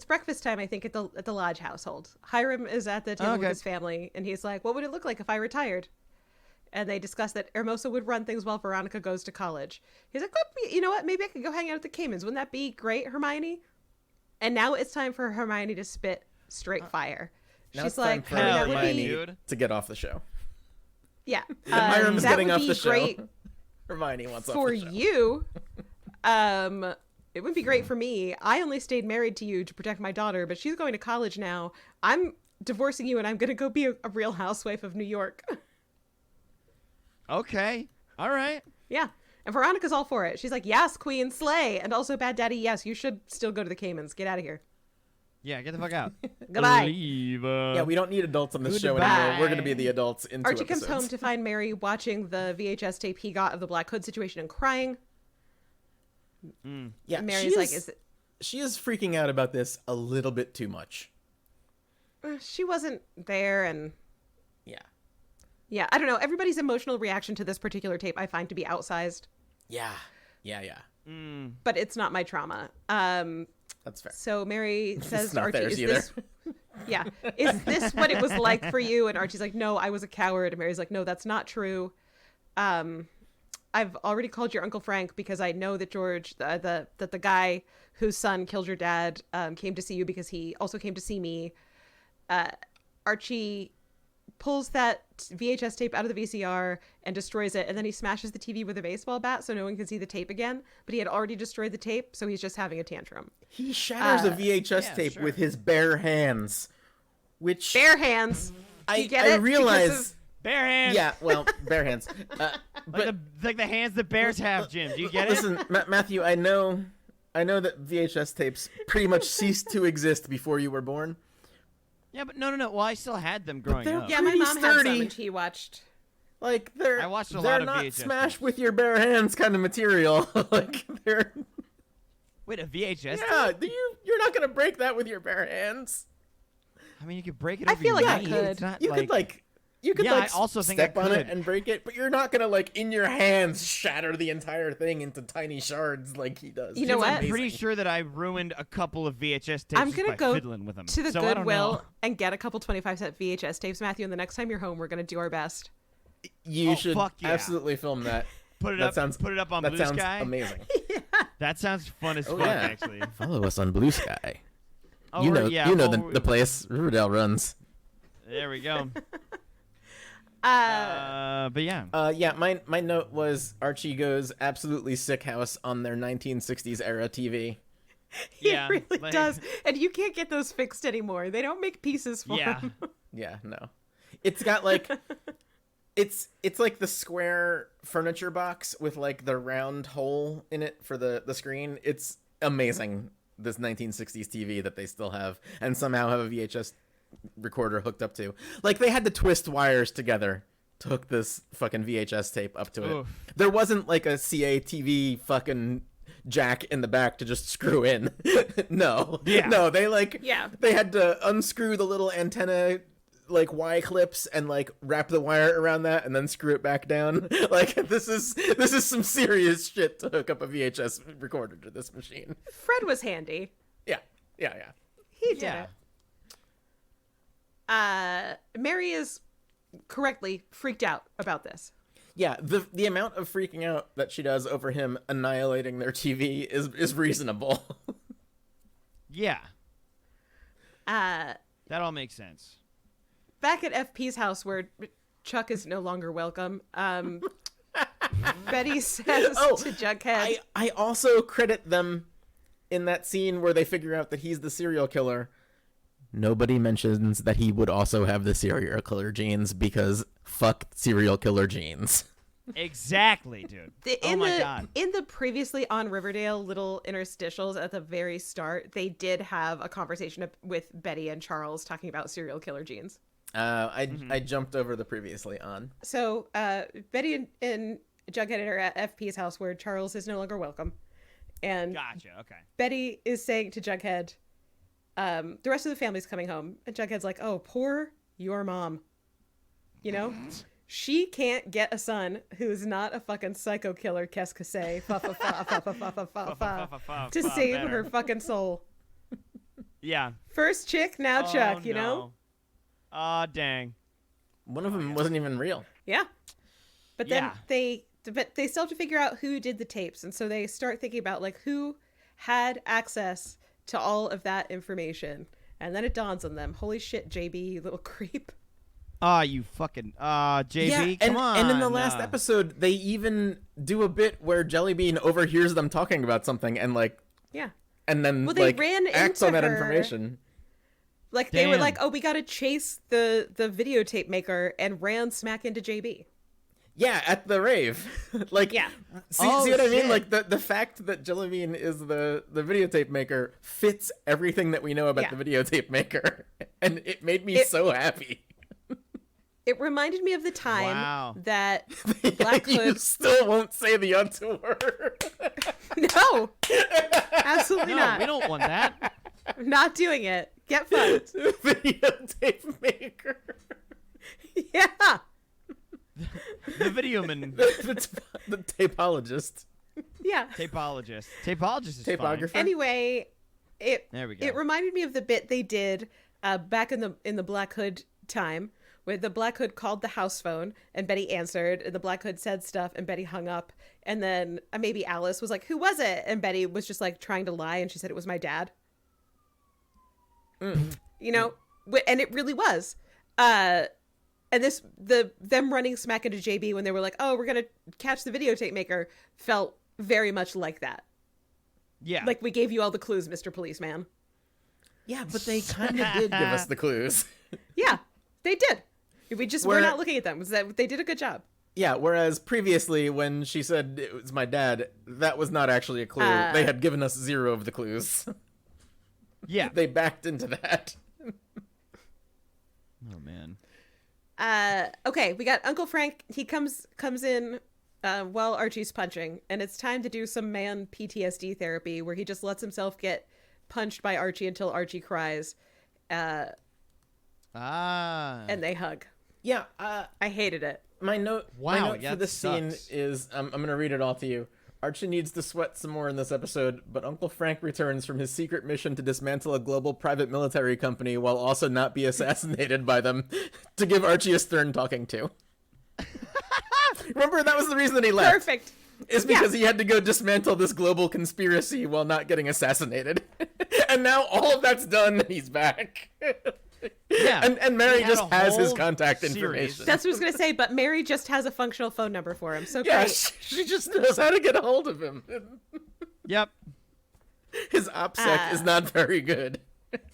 breakfast time, I think, at the Lodge household. Hiram is at the table with his family, and he's like, "What would it look like if I retired?" And they discuss that Hermosa would run things while Veronica goes to college. He's like, "Well, you know what? Maybe I could go hang out at the Caymans. Wouldn't that be great, Hermione?" And now it's time for Hermione to spit straight fire. She's like, Hermione to get off the show. Yeah. Hiram's getting off the show. Great Hermione wants off for the show. you. It wouldn't be great for me. I only stayed married to you to protect my daughter, but she's going to college now. I'm divorcing you, and I'm going to go be a real housewife of New York. Okay. All right. Yeah. And Veronica's all for it. She's like, "Yes, queen, slay." And also, Bad Daddy, yes, you should still go to the Caymans. Get out of here. Yeah, get the fuck out. Goodbye. Leave, Yeah, we don't need adults on this show Goodbye. anymore. We're going to be the adults in 2 Archie episodes. comes home to find Mary watching the VHS tape he got of the Black Hood situation and crying. Yeah, Mary's like, she is freaking out about this a little bit too much. She wasn't there, and yeah, I don't know. Everybody's emotional reaction to this particular tape I find to be outsized. Yeah. But it's not my trauma. That's fair. So Mary says to Archie, "Is this what it was like for you?" And Archie's like, "No, I was a coward." And Mary's like, "No, that's not true. I've already called your Uncle Frank because I know that George, that the guy whose son killed your dad, came to see you because he also came to see me." Archie pulls that VHS tape out of the VCR and destroys it, and then he smashes the TV with a baseball bat so no one can see the tape again, but he had already destroyed the tape, so he's just having a tantrum. He shatters a VHS tape with his bare hands, which... Bare hands! I realize... Bare hands! Yeah, well, bare hands. Like the hands that bears have, Jim. Do you get it? Listen, Matthew, I know that VHS tapes pretty much ceased to exist before you were born. Yeah, but no. Well, I still had them growing up. Yeah, my mom had some sturdy. and she watched. Like I watched a lot of not VHS smash tapes. with your bare hands kind of material. Like they're... Wait, a VHS? Yeah, you're not gonna break that with your bare hands. I mean, you could break it. I over feel your like I knee. could. It's not You could I also think I step on it could. and break it, but you're not gonna like in your hands shatter the entire thing into tiny shards like he does. You know It's what? I'm amazing. pretty sure that I ruined a couple of VHS tapes I'm just gonna by go fiddling with them. to the so I don't Goodwill know. and get a couple 25-cent VHS tapes, Matthew, and the next time you're home, we're going to do our best. You should fuck yeah. absolutely film that. Put it That up. sounds- Put it up on That Blue sounds Sky. amazing. That sounds fun as fuck, yeah. actually. Follow us on Blue Sky. Oh, you know well, the place Riverdale runs. There we go. But yeah. Yeah, my note was Archie goes absolutely sick house on their 1960s era TV. Yeah, It really like- does. And you can't get those fixed anymore. They don't make pieces for Yeah. them. Yeah, no. It's got like it's like the square furniture box with like the round hole in it for the screen. It's amazing, this 1960s TV that they still have and somehow have a VHS recorder hooked up to. Like they had to twist wires together to hook this fucking VHS tape up to it. Oof. There wasn't like a CATV fucking jack in the back to just screw in. No. Yeah. No, they like Yeah. they had to unscrew the little antenna like Y clips and like wrap the wire around that and then screw it back down. Like this is some serious shit to hook up a VHS recorder to this machine. Fred was handy. Yeah. He did Yeah. it. Mary is correctly freaked out about this. Yeah, the amount of freaking out that she does over him annihilating their TV is reasonable. Yeah. Back That all makes sense. at FP's house where Chuck is no longer welcome, Betty says to Jughead, I also credit them in that scene where they figure out that he's the serial killer. Nobody mentions that he would also have the serial killer genes because fuck serial killer genes. Exactly, dude. Oh my god. In the previously on Riverdale little interstitials at the very start, they did have a conversation with Betty and Charles talking about serial killer genes. I jumped over the previously on. So Betty and Jughead are at FP's house where Charles is no longer welcome. And Gotcha, okay. Betty is saying to Jughead, the rest of the family's coming home. And Jughead's like, oh, poor your mom. You know? She can't get a son who is not a fucking psycho killer, qu'est-ce que c'est, to save her fucking soul. Yeah. First chick, now Chuck, you no. know? Aw, dang. One of them wasn't even real. Yeah. But then Yeah. they still have to figure out who did the tapes. And so they start thinking about, like, who had access to all of that information. And then it dawns on them. Holy shit, JB, you little creep. Ah, you fucking JB, come on. And in the last episode, they even do a bit where Jellybean overhears them talking about something and like and then they like ran acts into on that her. information. Like they were Damn. like, oh, we gotta chase the videotape maker, and ran smack into JB. Yeah, at the rave. Like Yeah. see Oh, what I mean? shit. Like the fact that Jellybean is the videotape maker fits everything that we know about the videotape maker. And it made me so happy. It reminded me of the time Wow. that Black You Hood. still won't say the auteur. No, absolutely No, not. we don't want that. I'm not doing it. Get fucked. Videotape maker. Yeah. The videoman. The tapologist. Yeah. Tapologist. Tapologist is Tapographer. fine. Anyway, There we go. it reminded me of the bit they did back in the Black Hood time, where the Black Hood called the house phone and Betty answered, and the Black Hood said stuff and Betty hung up, and then maybe Alice was like, who was it? And Betty was just like trying to lie, and she said it was my dad. You know, and it really was. And them running smack into JB when they were like, oh, we're gonna catch the videotape maker, felt very much like that. Yeah. Like, we gave you all the clues, Mr. Policeman. Yeah, but they kind of did give us the clues. Yeah, they did. We just were Where- not looking at them. They did a good job. Yeah, whereas previously when she said it was my dad, that was not actually a clue. They had given us 0 of the clues. yeah. They backed into that. Oh man. Okay, we got Uncle Frank. He comes in while Archie's punching, and it's time to do some man PTSD therapy where he just lets himself get punched by Archie until Archie cries, and they hug. Yeah, I hated it. my note Wow, for yeah, this scene sucks. is I'm going to read it all to you. Archie needs to sweat some more in this episode, but Uncle Frank returns from his secret mission to dismantle a global private military company while also not be assassinated by them to give Archie a stern talking to. Remember, that was the reason that he left. Perfect. Is because he had to go dismantle this global conspiracy while not getting assassinated. And now all of that's done and he's back. Yeah. And Mary He had just a has his whole contact series. information. That's what I was gonna say, but Mary just has a functional phone number for him. So Yeah, great. she just knows how to get a hold of him. Yep. His OPSEC is not very good.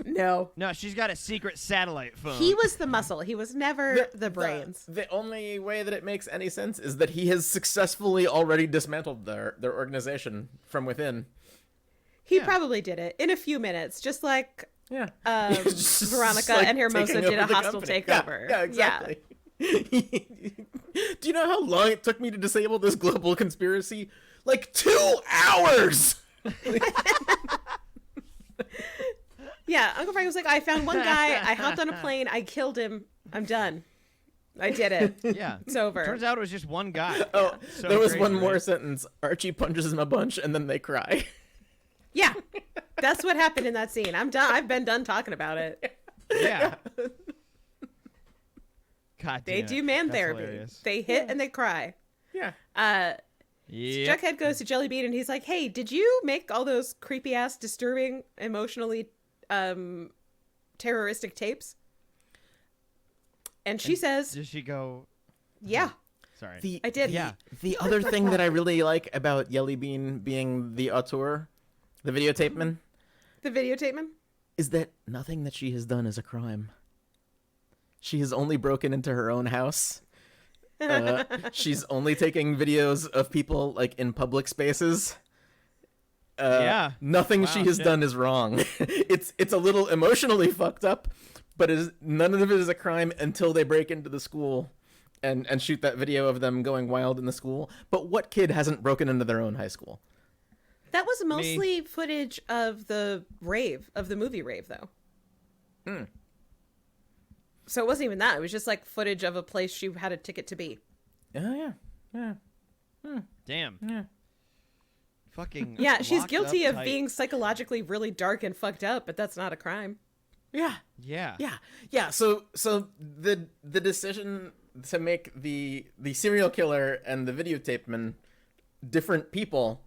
No. No, she's got a secret satellite phone. He was the muscle. He was never the brains. The only way that it makes any sense is that he has successfully already dismantled their organization from within. He probably did it in a few minutes, just like Yeah. Veronica Just, like, and Hermosa taking did a over the hostile company. takeover. Yeah, exactly. Do you know how long it took me to disable this global conspiracy? Like 2 hours! Yeah, Uncle Frank was like, I found one guy, I hopped on a plane, I killed him, I'm done. I did it. Yeah. It's over. Turns out it was just one guy. Oh, So there was crazy, one more right? sentence. Archie punches him a bunch and then they cry. Yeah, that's what happened in that scene. I'm done. I've been done talking about it. Yeah. God They damn do it. man That's therapy. hilarious. They hit and they cry. Yeah. Yep. Jughead goes to Jellybean and he's like, hey, did you make all those creepy ass, disturbing, emotionally terroristic tapes? And she says, Does she go? yeah. Sorry. I did. Yeah. The other thing that I really like about Jellybean being the auteur, the videotape man, The videotape man? is that nothing that she has done is a crime. She has only broken into her own house She's only taking videos of people like in public spaces. Yeah. Nothing Wow, she has shit. done is wrong. It's a little emotionally fucked up, but none of it is a crime until they break into the school and shoot that video of them going wild in the school. But what kid hasn't broken into their own high school? That was mostly footage of the movie Rave, though. So it wasn't even that. It was just like footage of a place she had a ticket to be. Oh yeah. Damn. Yeah. Fucking. Yeah, she's locked guilty up of tight. being psychologically really dark and fucked up, but that's not a crime. Yeah. Yeah. Yeah. So the decision to make the serial killer and the videotape man different people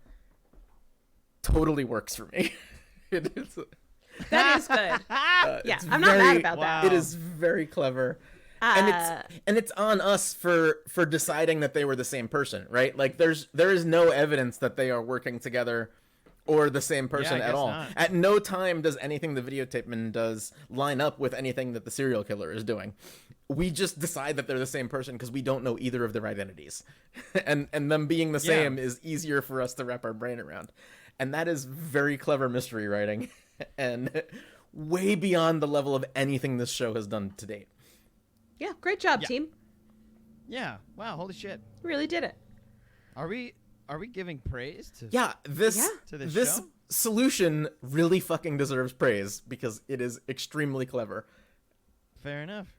totally works for me. It is. That is good. Yeah, It's I'm not mad about Wow. that. It is very clever. And it's on us for deciding that they were the same person, right? Like there is no evidence that they are working together or the same person I at guess all. not. At no time does anything the videotape man does line up with anything that the serial killer is doing. We just decide that they're the same person because we don't know either of their identities. and them being the same is easier for us to wrap our brain around. And that is very clever mystery writing and way beyond the level of anything this show has done to date. Yeah, great job, Yeah. team. Yeah. Wow. Holy shit. You really did it. Are we giving praise to? Yeah, this To this this show? solution really fucking deserves praise because it is extremely clever. Fair enough.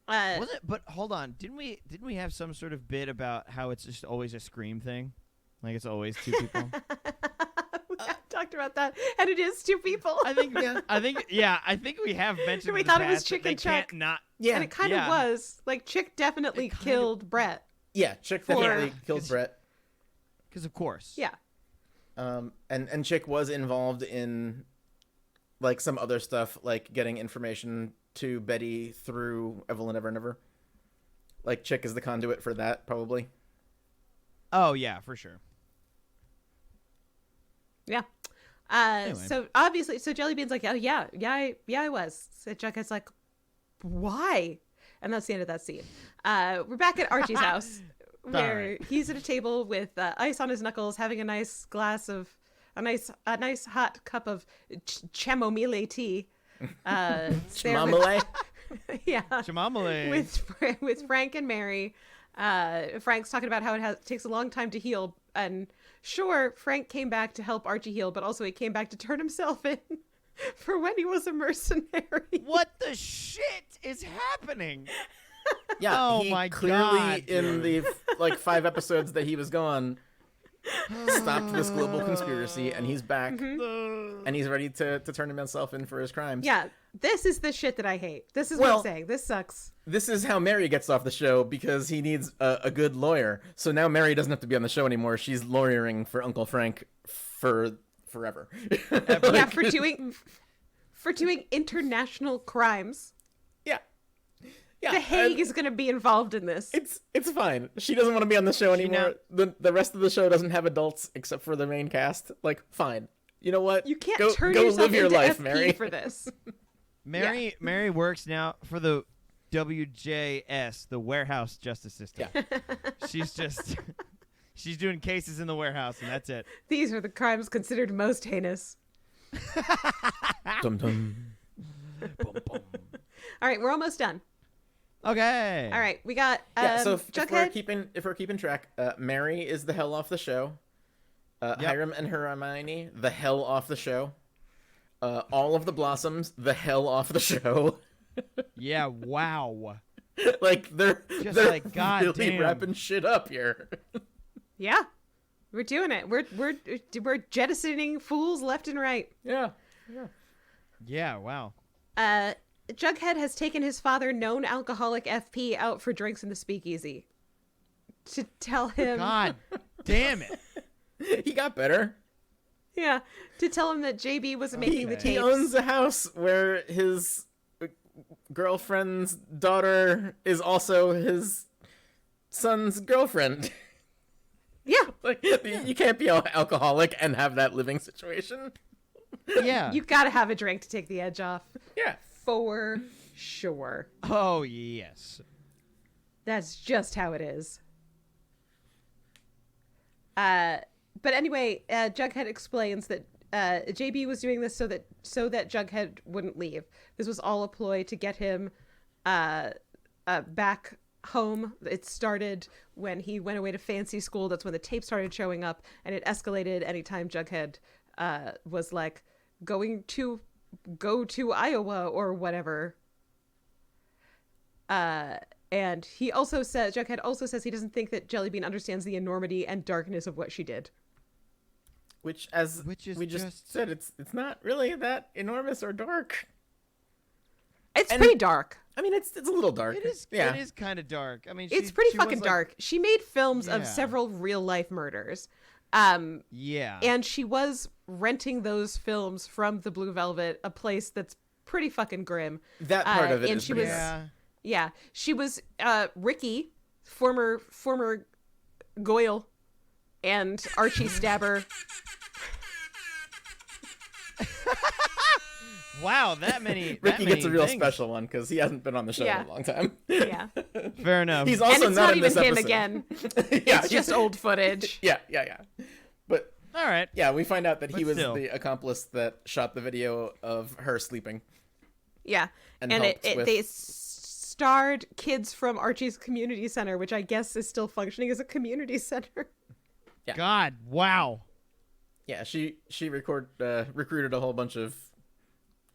Uh, Was it? But hold on. Didn't we have some sort of bit about how it's just always a Scream thing? Like it's always two people. we have talked about that, and it is two people. I think. I think we have mentioned. We in the thought it was past that Chick they and Chuck. can't not. Yeah, and it kind of Yeah. was. Like, Chick definitely It kind killed Brett. yeah, Chick For- definitely killed 'cause- Brett. Because of course. Yeah. And Chick was involved in like some other stuff, like getting information to Betty through Evelyn Evernever. Like Chick is the conduit for that, probably. Oh yeah, for sure. Yeah. Anyway. So obviously, so Jellybean's like, oh yeah, I was. So Jughead's like, why? And that's the end of that scene. We're back at Archie's house, where he's at a table with ice on his knuckles, having a nice glass of a nice hot cup of chamomile tea. There with- Chamomile? yeah. Chamomile. with Frank and Mary. Frank's talking about how it takes a long time to heal, and sure, Frank came back to help Archie heal, but also he came back to turn himself in for when he was a mercenary. What the shit is happening? Yeah, Oh he my clearly God, in the like 5 episodes that he was gone stopped this global conspiracy, and he's back, and he's ready to turn himself in for his crimes. Yeah, this is the shit that I hate. This is what Well- I'm saying. This sucks. This is how Mary gets off the show because he needs a good lawyer. So now Mary doesn't have to be on the show anymore. She's lawyering for Uncle Frank for forever. Yeah, for doing international crimes. Yeah. Yeah. The Hague and is going to be involved in this. it's fine. She doesn't want to be on the show She anymore. The rest of the show doesn't have adults except for the main cast. Like, fine. You know what? You can't go, turn go yourself live your into life, FP Mary. for this. Mary works now for the WJS, the Warehouse Justice System. Yeah. She's doing cases in the warehouse, and that's it. These are the crimes considered most heinous. Dum dum. All right, we're almost done. Okay. All right, we got Yeah. So if Jughead. we're keeping track, Mary is the hell off the show. Hiram and Hermione, the hell off the show. All of the Blossoms, the hell off the show. Yeah. Wow. Like they're like, God really damn. wrapping shit up here. Yeah, we're doing it. We're jettisoning fools left and right. Yeah. Yeah. Wow. Jughead has taken his father, known alcoholic FP, out for drinks in the speakeasy to tell him. God damn it. He got better. Yeah, to tell him that JB was making the Okay. He tapes. owns a house where his girlfriend's daughter is also his son's girlfriend. Yeah, Like you can't be alcoholic and have that living situation. Yeah. you gotta have a drink to take the edge off. Yeah. For sure. Oh yes. That's just how it is. But anyway, Jughead explains that JB was doing this so that Jughead wouldn't leave. This was all a ploy to get him back home. It started when he went away to fancy school. That's when the tape started showing up, and it escalated anytime Jughead was like go to Iowa or whatever. And he also says, Jughead also says he doesn't think that Jellybean understands the enormity and darkness of what she did. Which is we just said, it's not really that enormous or dark. It's pretty dark. I mean, it's a little dark. It is. Yeah. It is kind of dark. I mean, It's pretty fucking dark. She made films of several real life murders. Yeah. And she was renting those films from the Blue Velvet, a place that's pretty fucking grim. That part of it and is she pretty was, dark. Yeah. She was Ricky, former Goyle, and Archie Stabber. Wow, that many. Ricky gets a real things. special one because he hasn't been on the show in a long time. Yeah. Fair enough. He's also And it's not in even this him episode. again. Yeah, It's just old footage. Yeah. But All right. yeah, we find out that But he was still. the accomplice that shot the video of her sleeping. Yeah. And And helped with- they starred kids from Archie's community center, which I guess is still functioning as a community center. Yeah. God, wow. Yeah, she recruited a whole bunch of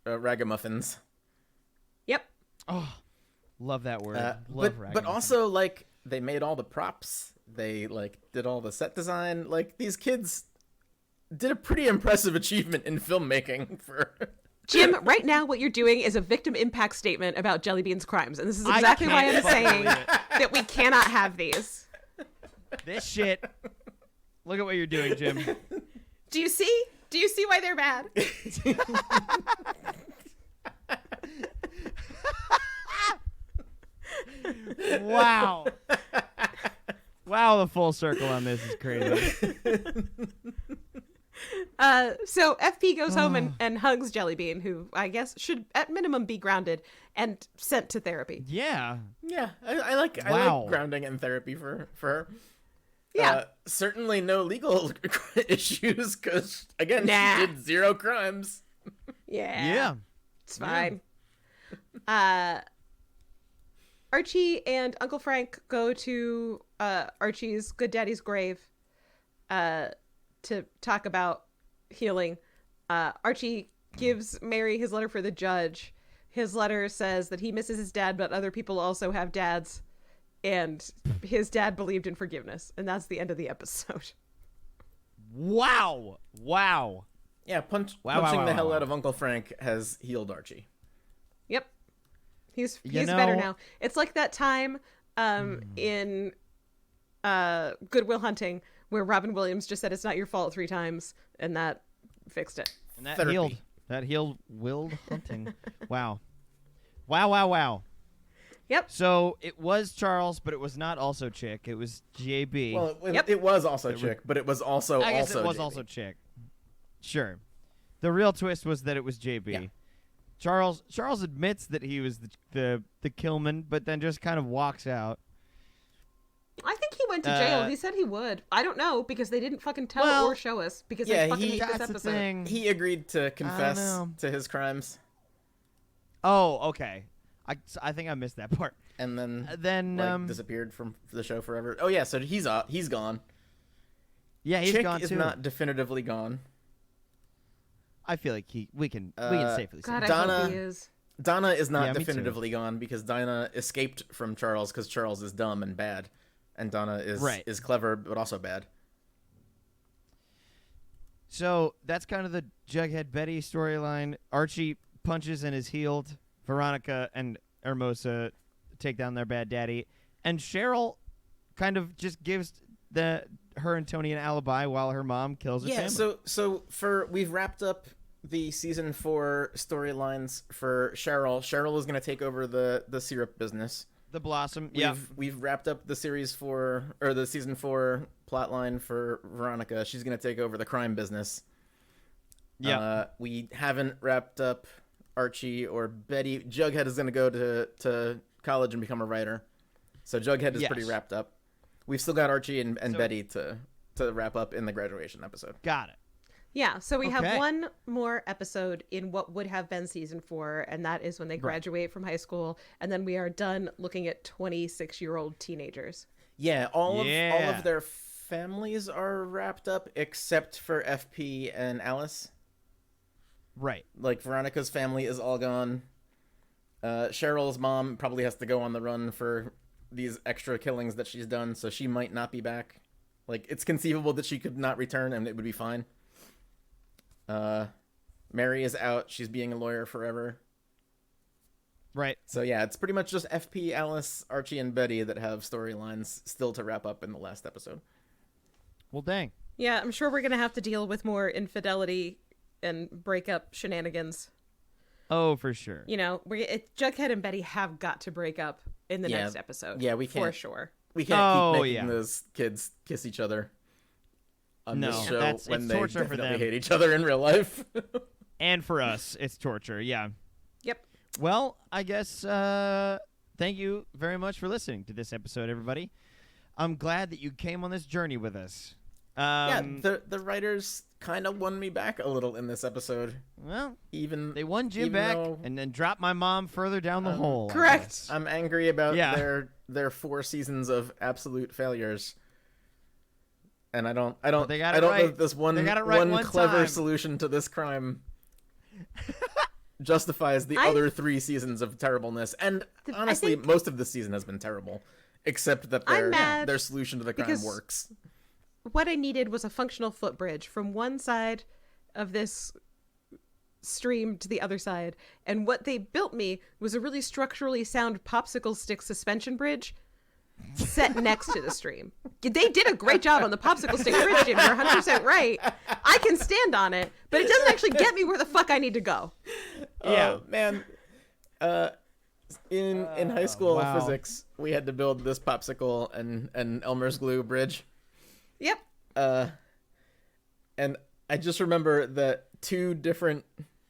ragamuffins. Yep. Oh, love that word. But ragamuffin. also, like, they made all the props. They, like, did all the set design. Like, these kids did a pretty impressive achievement in filmmaking for... Jim, right now what you're doing is a victim impact statement about Jellybean's crimes. And this is I exactly why can't I'm fucking saying believe it. that we cannot have these. This shit. Look at what you're doing, Jim. Do you see? Do you see why they're bad? Wow. Wow, the full circle on this is crazy. So FP goes home and hugs Jellybean, who I guess should at minimum be grounded and sent to therapy. Yeah. Yeah, I like Wow. grounding and therapy for her. Yeah. Certainly no legal issues because, again, Nah. she did 0 crimes. Yeah. It's fine. Archie and Uncle Frank go to Archie's good daddy's grave to talk about healing. Archie gives Mary his letter for the judge. His letter says that he misses his dad, but other people also have dads. And his dad believed in forgiveness. And that's the end of the episode. Wow. Wow. Yeah, Wow, punching wow, the wow, hell wow. out of Uncle Frank has healed Archie. Yep. He's You better know- now. It's like that time in Good Will Hunting where Robin Williams just said it's not your fault 3 times, and that fixed it. And that Therapy. healed Willed Hunting. Wow. Wow. Yep. So it was Charles, but it was not also Chick. It was JB. Well, Yep. it was also Chick, but it was also I guess it was JB. also Chick. Sure. The real twist was that it was JB. Yeah. Charles admits that he was the killman, but then just kind of walks out. I think he went to jail. He said he would. I don't know because they didn't fucking tell Well, or show us because yeah, they fucking hate this That's the episode. thing. He agreed to confess know. to his crimes, Oh, okay. I think I missed that part. and then Then disappeared from the show forever. Oh yeah, so he's gone. yeah, he's Chick gone is too. not definitively gone. I feel like we can safely say. God, I Donna- hope he is. Donna is not Yeah, me too. definitively gone because Dinah escaped from Charles because Charles is dumb and bad, and Donna is clever but also bad. So that's kind of the Jughead Betty storyline. Archie punches and is healed. Veronica and Hermosa take down their bad daddy, and Cheryl kind of just gives her and Tony an alibi while her mom kills her Yeah, family. so we've wrapped up the season 4 storylines for Cheryl. Cheryl is going to take over the syrup business. The Blossom. Yeah. We've wrapped up the the season 4 plotline for Veronica. She's going to take over the crime business. Yeah. We haven't wrapped up Archie or Betty. Jughead is going to go to college and become a writer. So Jughead is Yes. pretty wrapped up. We've still got Archie and So- Betty to wrap up in the graduation episode. Got it. Yeah, so we have Okay. one more episode in what would have been season 4, and that is when they graduate from high school, and then we are done looking at 26-year-old teenagers. Yeah, all Yeah. of their families are wrapped up except for FP and Alice. Right. Like Veronica's family is all gone. Cheryl's mom probably has to go on the run for these extra killings that she's done, so she might not be back. Like, it's conceivable that she could not return and it would be fine. Mary is out. She's being a lawyer forever. Right. So yeah, it's pretty much just FP, Alice, Archie, and Betty that have storylines still to wrap up in the last episode. Well, dang. Yeah, I'm sure we're going to have to deal with more infidelity and breakup shenanigans. Oh, for sure. You know, Jughead and Betty have got to break up in the Yeah. next episode. Yeah, we For can't- sure. We can't keep making yeah. those kids kiss each other on No, this show it's when they torture for definitely them. hate each other in real life. And for us, it's torture. Yeah. Yep. Well, I guess thank you very much for listening to this episode, everybody. I'm glad that you came on this journey with us. Yeah, the writers kind of won me back a little in this episode. Well, Even they won Jim even back though and then dropped my mom further down the hole. I correct. guess. I'm angry about Yeah. their 4 seasons of absolute failures. And I don't they got I it don't know right. that this one They got it right one clever time. solution to this crime justifies the other 3 seasons of terribleness. And honestly, think- most of the season has been terrible, except that I'm mad their solution to the crime because- works. What I needed was a functional footbridge from one side of this stream to the other side. And what they built me was a really structurally sound popsicle stick suspension bridge set next to the stream. They did a great job on the popsicle stick bridge, Jim. You're 100% right. I can stand on it, but it doesn't actually get me where the fuck I need to go. Yeah. Oh, man. In high school wow. physics, we had to build this popsicle and Elmer's glue bridge. Yep. And I just remember that 2 different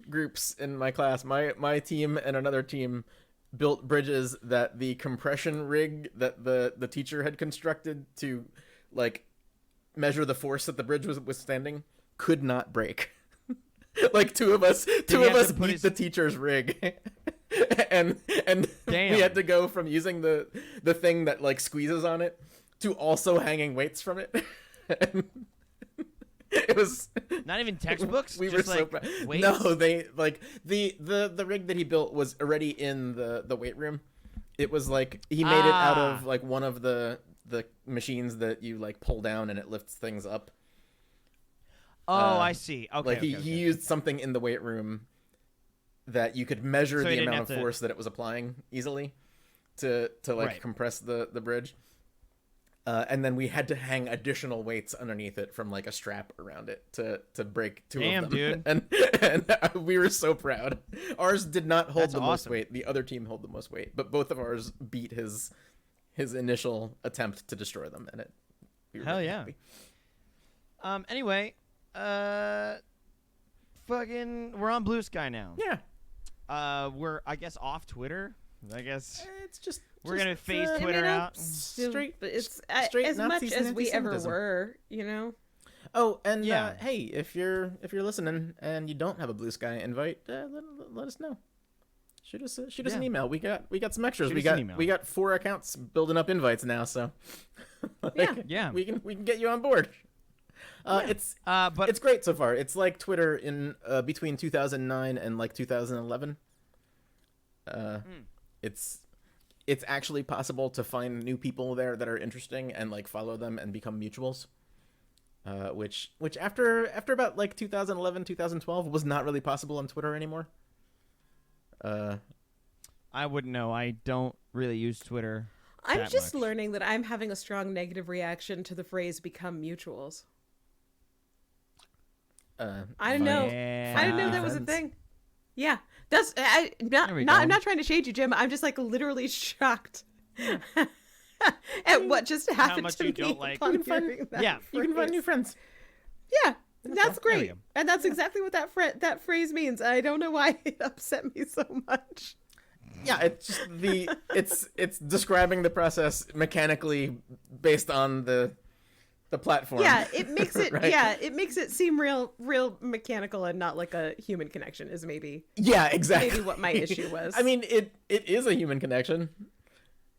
groups in my class, my team and another team, built bridges that the compression rig that the teacher had constructed to like measure the force that the bridge was withstanding could not break. Like two of us he have to put beat his- the teacher's rig. and Damn. we had to go from using the thing that like squeezes on it to also hanging weights from it. And it was Not even textbooks. we just were like so proud. weights? No, they like the rig that he built was already in the weight room. It was like he made it out of like one of the machines that you like pull down and it lifts things up. Oh, I see. Okay. Like okay, he used something in the weight room that you could measure So he the didn't amount of have to- force that it was applying easily to like Right. compress the bridge. And then we had to hang additional weights underneath it from like a strap around it to break 2 Damn, of them. dude. And we were so proud. Ours did not hold That's the most awesome. weight. The other team held the most weight, but both of ours beat his initial attempt to destroy them. And we were Hell really yeah. happy. Anyway, fucking, we're on Blue Sky now. Yeah, We're I guess off Twitter. I guess it's just we're gonna phase I Twitter mean, out. straight. But it's straight as much Nazis and as we ever anti-Semitism. were, you know. Oh, and Yeah. hey, if you're listening and you don't have a Blue Sky invite, let us know. Shoot us Yeah. an email. We got some extras. Shoot we us an got email. we got 4 accounts building up invites now, so like, Yeah. we can get you on board. It's But it's great so far. It's like Twitter in between 2009 and like 2011. It's actually possible to find new people there that are interesting and like follow them and become mutuals. Which after about like 2011, 2012 was not really possible on Twitter anymore. I wouldn't know. I don't really use Twitter. I'm that just much. learning that I'm having a strong negative reaction to the phrase "become mutuals." I don't know. Yeah. I didn't know that was a Friends. thing. Yeah, that's There we I'm go. not trying to shade you, Jim. I'm just like literally shocked at what just happened much to you me don't like- upon You can find- hearing that yeah, You can find new phrase. friends. Yeah, that's There we great, go. and that's exactly what that phrase means. I don't know why it upset me so much. Yeah, it's just it's describing the process mechanically based on the platform. Yeah, it makes it Right? it makes it seem real mechanical and not like a human connection is maybe Yeah, exactly. maybe what my issue was. I mean, it is a human connection.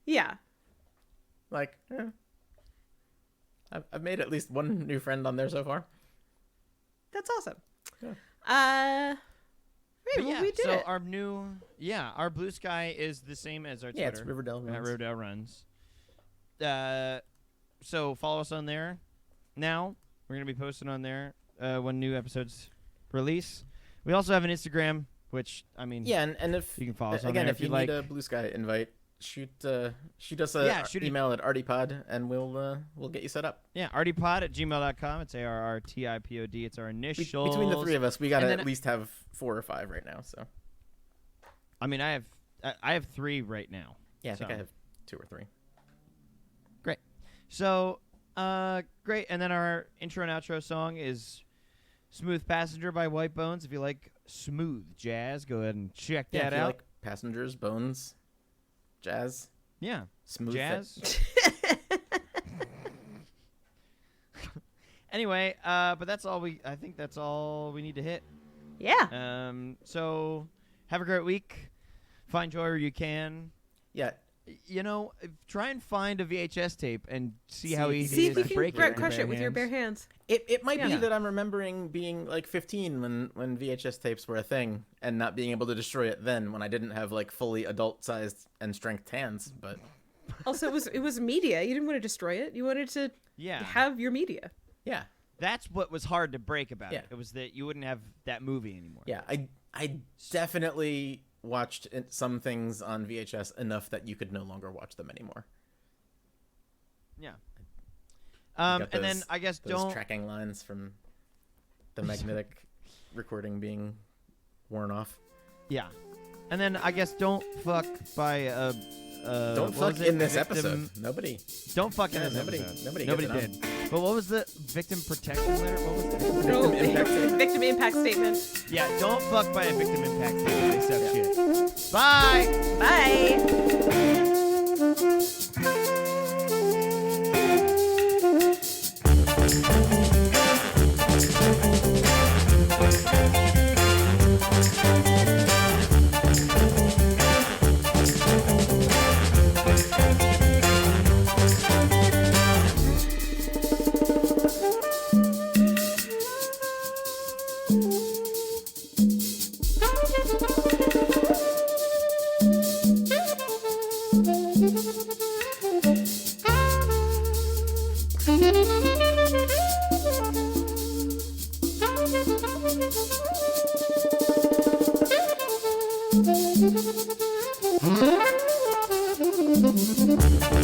yeah. Like, I've made at least one new friend on there so far. That's awesome. Yeah. Great, But well, yeah, we did so it. our Blue Sky is the same as our Twitter. Yeah, it's Riverdale Runs. Riverdale Runs. So follow us on there. Now we're gonna be posting on there when new episodes release. We also have an Instagram, which I mean, Yeah, and if you can follow us on again, there if you like. need a Blue Sky invite, shoot us shoot it. email at ARRTIPod, and we'll get you set up. Yeah, artipod@gmail.com. It's ARRTIPOD. It's our initials. Between the three of us, we gotta And then- at least have 4 or 5 right now. So I mean, I have 3 right now. yeah, I think So. I have 2 or 3. Great. So, great. And then our intro and outro song is "Smooth Passenger" by White Bones. If you like smooth jazz, go ahead and check Yeah, that if you out. like Passengers, Bones, Jazz, Yeah, smooth jazz. Anyway, but that's all I think that's all we need to hit. Yeah. So have a great week. Find joy where you can. Yeah, You know, try and find a VHS tape and see how See- easy See it if is you to break can it. crush it with your bare hands. it might be Yeah. that I'm remembering being like 15 when VHS tapes were a thing, and not being able to destroy it then when I didn't have like fully adult-sized and strength hands. But Also, it was media. You didn't want to destroy it. You wanted to Yeah, have your media. yeah, that's what was hard to break about Yeah. it. It was that you wouldn't have that movie anymore. yeah, I definitely watched some things on VHS enough that you could no longer watch them anymore. Yeah. You got And then those- I guess those don't. tracking lines from the magnetic recording being worn off. Yeah. And then I guess don't fuck by a. Don't what fuck was it? in this Victim- episode. Nobody. Don't fuck in Yeah, this nobody- episode. nobody gets did. But what was the victim protection letter? What was it? No, impact statement. victim impact statement. Yeah, don't fuck by a victim impact statement. They suck shit. Bye. Bye. Thank you.